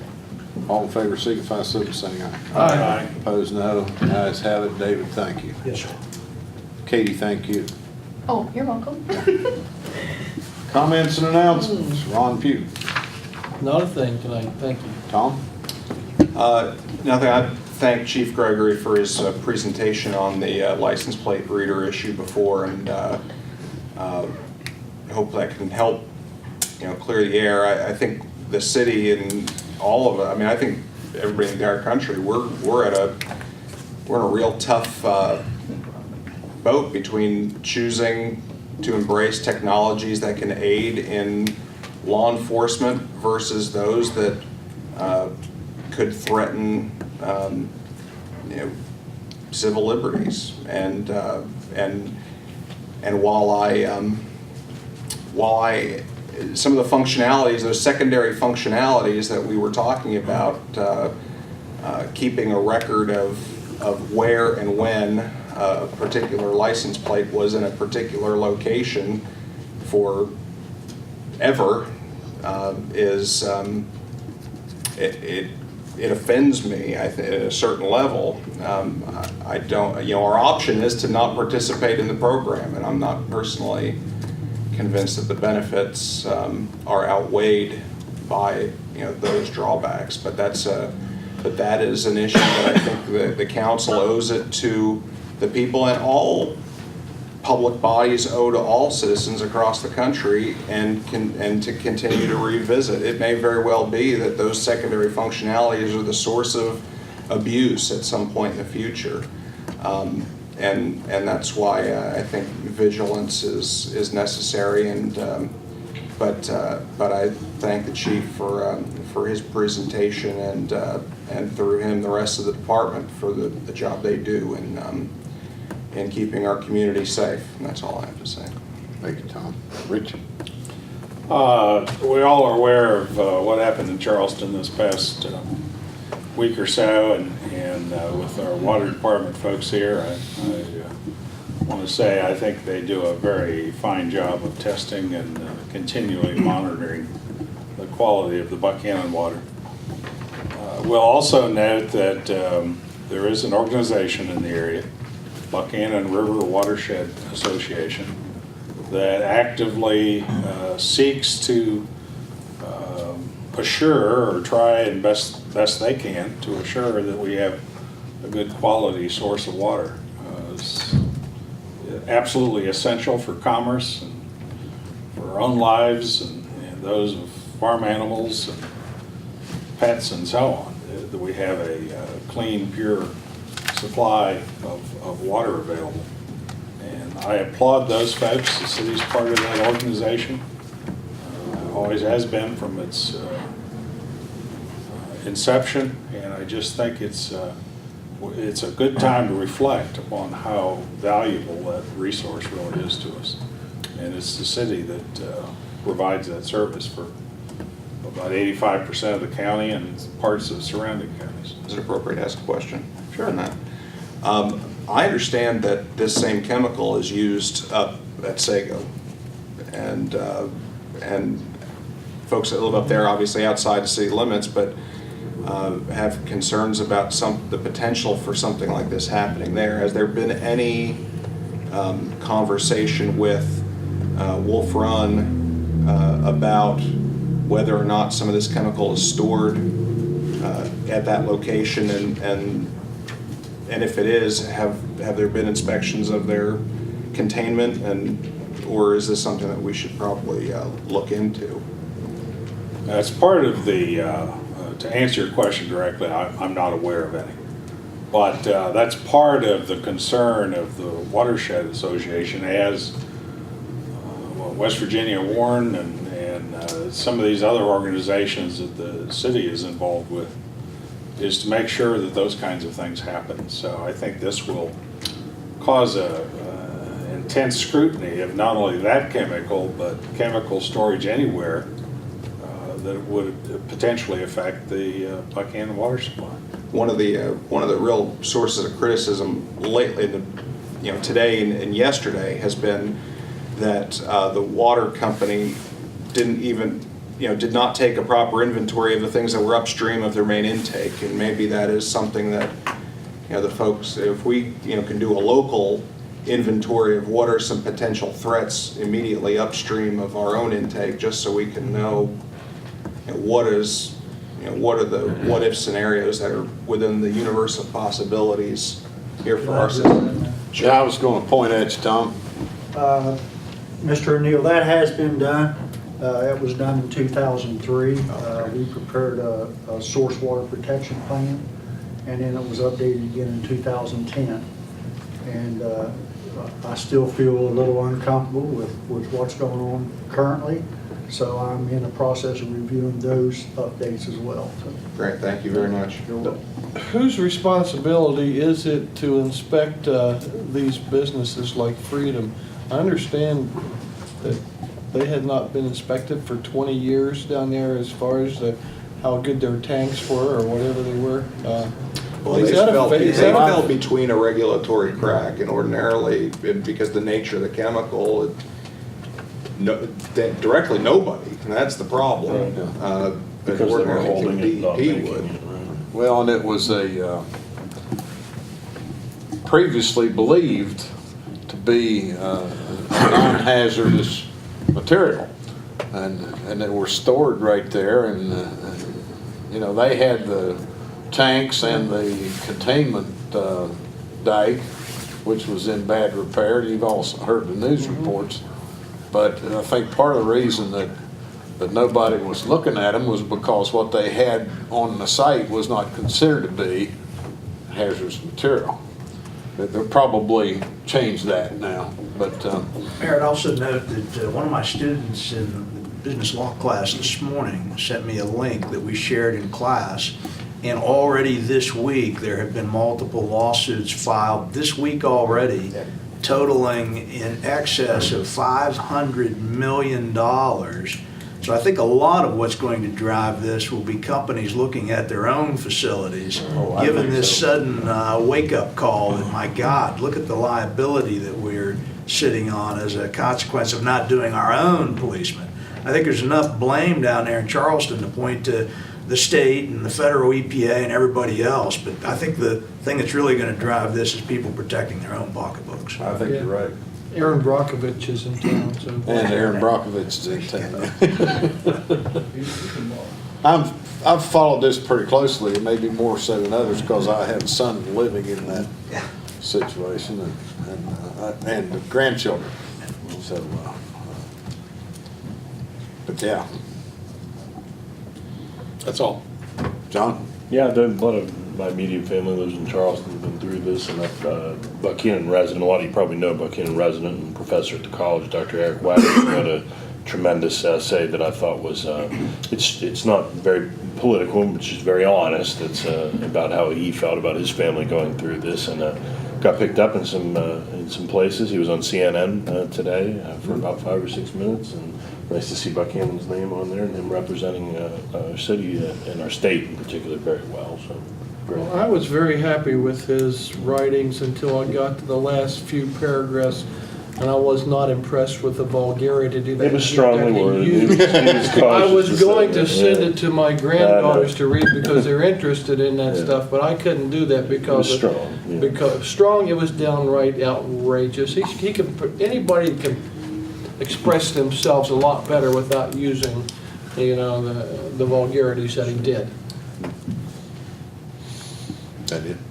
Speaker 1: All in favor signify so by saying aye.
Speaker 10: Aye.
Speaker 1: Opposed, no. Ayes have it. David, thank you.
Speaker 12: Yes, sir.
Speaker 1: Katie, thank you.
Speaker 6: Oh, you're welcome.
Speaker 1: Comments and announcements. Ron Pugh.
Speaker 12: Not a thing tonight, thank you.
Speaker 1: Tom?
Speaker 9: Nothing. I thank Chief Gregory for his presentation on the license plate reader issue before, and hope that can help, clear the air. I think the city and all of it. I mean, I think everybody in our country, we're in a real tough boat between choosing to embrace technologies that can aid in law enforcement versus those that could threaten civil liberties. And while I some of the functionalities, those secondary functionalities that we were talking about, keeping a record of where and when a particular license plate was in a particular location for ever, it offends me, I think, at a certain level. I don't, our option is to not participate in the program, and I'm not personally convinced that the benefits are outweighed by those drawbacks. But that is an issue that I think the council owes it to the people, and all public bodies owe to all citizens across the country, and to continue to revisit. It may very well be that those secondary functionalities are the source of abuse at some point in the future. And that's why I think vigilance is necessary. But I thank the chief for his presentation, and through him the rest of the department for the job they do in keeping our community safe. And that's all I have to say.
Speaker 1: Thank you, Tom. Rich?
Speaker 15: We all are aware of what happened in Charleston this past week or so, and with our water department folks here, I want to say I think they do a very fine job of testing and continually monitoring the quality of the Buckhannon water. We'll also note that there is an organization in the area, Buckhannon River Watershed Association, that actively seeks to assure or try and best they can to assure that we have a good quality source of water. It's absolutely essential for commerce and for our own lives and those of farm animals and pets and so on, that we have a clean, pure supply of water available. And I applaud those folks. The city's part of that organization. Always has been from its inception, and I just think it's a good time to reflect upon how valuable that resource really is to us. And it's the city that provides that service for about 85% of the county and parts of surrounding counties.
Speaker 9: Is it appropriate to ask a question? Sure. On that. I understand that this same chemical is used up at Sago, and folks that live up there, obviously outside the city limits, but have concerns about the potential for something like this happening there. Has there been any conversation with Wolf Run about whether or not some of this chemical is stored at that location, and if it is, have there been inspections of their containment, or is this something that we should probably look into?
Speaker 15: As part of the, to answer your question directly, I'm not aware of any. But that's part of the concern of the Watershed Association, as West Virginia Warren and some of these other organizations that the city is involved with, is to make sure that those kinds of things happen. So I think this will cause intense scrutiny of not only that chemical, but chemical storage anywhere that would potentially affect the Buckhannon water supply.
Speaker 9: One of the real sources of criticism lately, today and yesterday, has been that the water company did not take a proper inventory of the things that were upstream of their main intake, and maybe that is something that the folks, if we can do a local inventory of what are some potential threats immediately upstream of our own intake, just so we can know what are the what-if scenarios that are within the universe of possibilities here for our system.
Speaker 1: Sure. I was going to point at you, Tom.
Speaker 19: Mr. O'Neill, that has been done. It was done in 2003. We prepared a source water protection plan, and then it was updated again in 2010. And I still feel a little uncomfortable with what's going on currently. So I'm in the process of reviewing those updates as well. So.
Speaker 9: Great, thank you very much.
Speaker 12: Whose responsibility is it to inspect these businesses like Freedom? I understand that they had not been inspected for 20 years down there as far as how good their tanks were or whatever they were.
Speaker 9: Well, they fell between a regulatory crack, and ordinarily, because the nature of the chemical, directly nobody, and that's the problem. But ordinarily DEP would.
Speaker 1: Well, and it was previously believed to be non-hazardous material, and they were stored right there, and they had the tanks and the containment dike, which was in bad repair. You've also heard the news reports, but I think part of the reason that nobody was looking at them was because what they had on the site was not considered to be hazardous material. They'll probably change that now, but
Speaker 14: Mayor, I'd also note that one of my students in the business law class this morning sent me a link that we shared in class, and already this week there have been multiple lawsuits filed this week already totaling in excess of $500 million. So I think a lot of what's going to drive this will be companies looking at their own facilities, given this sudden wake-up call that, my God, look at the liability that we're sitting on as a consequence of not doing our own policemen. I think there's enough blame down there in Charleston to point to the state and the federal EPA and everybody else, but I think the thing that's really going to drive this is people protecting their own pocketbooks.
Speaker 1: I think you're right.
Speaker 12: Aaron Brockovich is in town, so.
Speaker 1: And Aaron Brockovich is in town. I've followed this pretty closely, maybe more so than others, because I have a son living in that situation and the grandchildren. So, but yeah.
Speaker 15: That's all.
Speaker 1: John?
Speaker 20: Yeah, a lot of my immediate family lives in Charleston, been through this, and Buckhannon resident, a lot of you probably know Buckhannon resident and professor at the college, Dr. Eric Wagner, wrote a tremendous essay that I thought was, it's not very political, but just very honest. It's about how he felt about his family going through this, and got picked up in some places. He was on CNN today for about 5 or 6 minutes, and nice to see Buckhannon's name on there and him representing our city and our state in particular very well. So, great.
Speaker 12: Well, I was very happy with his writings until I got to the last few paragraphs, and I was not impressed with the vulgarity that
Speaker 20: it was strongly worded.
Speaker 12: I was going to send it to my granddaughters to read because they're interested in that stuff, but I couldn't do that because
Speaker 20: it was strong. Yeah.
Speaker 12: Because strong, it was downright outrageous. He could, anybody can express themselves a lot better without using, the vulgarities that he did.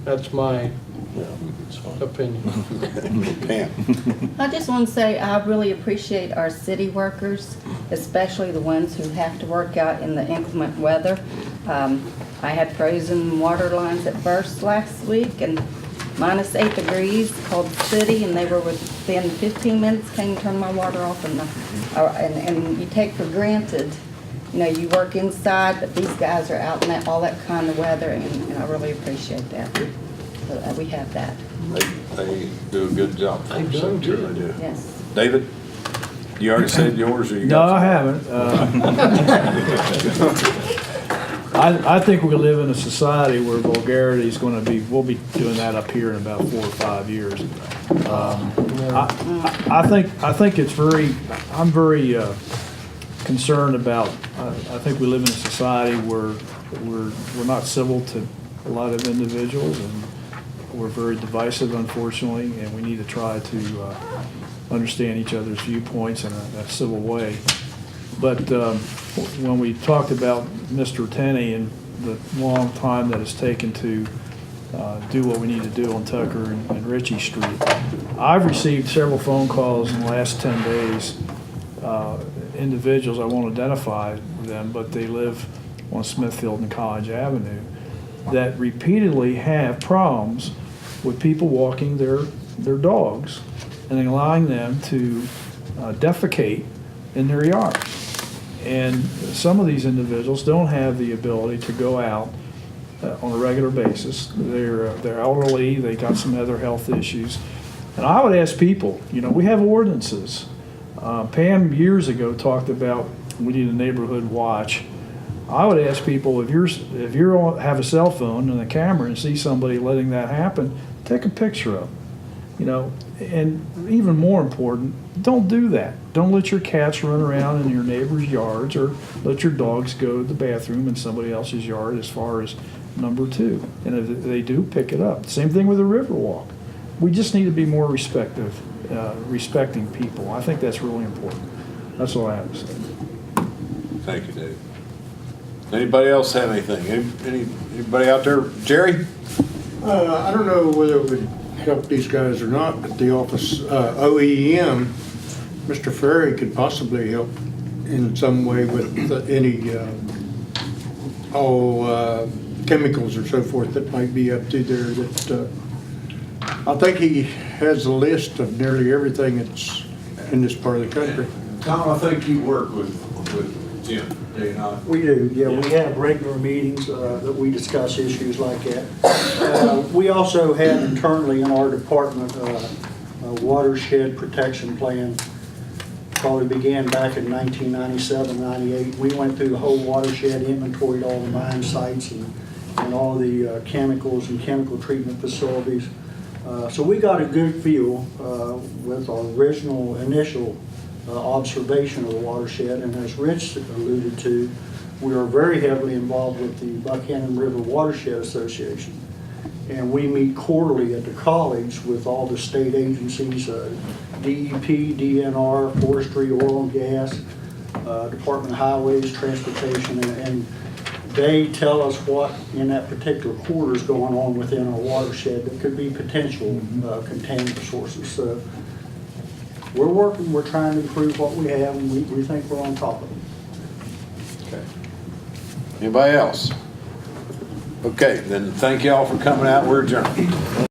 Speaker 12: That's my opinion.
Speaker 18: I just want to say I really appreciate our city workers, especially the ones who have to work out in the inclement weather. I had frozen water lines at first last week, and -8 degrees, called the city, and they were within 15 minutes, came to turn my water off. And you take for granted, you work inside, but these guys are out in all that kind of weather, and I really appreciate that. So, we have that.
Speaker 1: They do a good job.
Speaker 12: They do.
Speaker 1: do.
Speaker 18: Yes.
Speaker 1: David, you already said yours, or you
Speaker 10: No,
Speaker 1: got
Speaker 10: I haven't. I think we live in a society where vulgarity is going to be, we'll be doing that up here in about 4 or 5 years. I think it's I'm very concerned about, I think we live in a society where we're not civil to a lot of individuals, and we're very divisive, unfortunately, and we need to try to understand each other's viewpoints in a civil way. But when we talked about Mr. Tenney and the long time that it's taken to do what we need to do on Tucker and Ritchie Street, I've received several phone calls in the last 10 days, individuals, I won't identify them, but they live on Smithfield and College Avenue, that repeatedly have problems with people walking their dogs and allowing them to defecate in their yard. And some of these individuals don't have the ability to go out on a regular basis. They're elderly, they got some other health issues. And I would ask people, we have ordinances. Pam years ago talked about we need a neighborhood watch. I would ask people, if you have a cell phone and a camera and see somebody letting that happen, take a picture of them. And even more important, don't do that. Don't let your cats run around in your neighbor's yards, or let your dogs go to the bathroom in somebody else's yard as far as number 2. And if they do, pick it up. Same thing with the Riverwalk. We just need to be more respecting people. I think that's really important. That's all I have to say.
Speaker 1: Thank you, Dave. Anybody else have anything? Anybody out there? Jerry?
Speaker 21: I don't know whether it would help these guys or not, but the office, OEM, Mr. Ferry could possibly help in some way with any chemicals or so forth that might be up to there. That I think he has a list of nearly everything that's in this part of the country.
Speaker 2: Tom, I think you work with Jim, do you not?
Speaker 19: We do, yeah. We have regular meetings that we discuss issues like that. We also have internally in our department watershed protection plan. Probably began back in 1997, 98. We went through the whole watershed, inventoried all the mine sites and all the chemicals and chemical treatment facilities. So we got a good feel with our original initial observation of the watershed. And as Rich alluded to, we are very heavily involved with the Buckhannon River Watershed Association. And we meet quarterly at the college with all the state agencies, DEP, DNR, Forestry, Oil and Gas, Department of Highways, Transportation, and they tell us what in that particular quarter is going on within our watershed that could be potential contaminant sources. So we're working, we're trying to improve what we have, and we think we're on top of it.
Speaker 1: Okay. Anybody else? Okay, then thank you all for coming out. We're adjourned.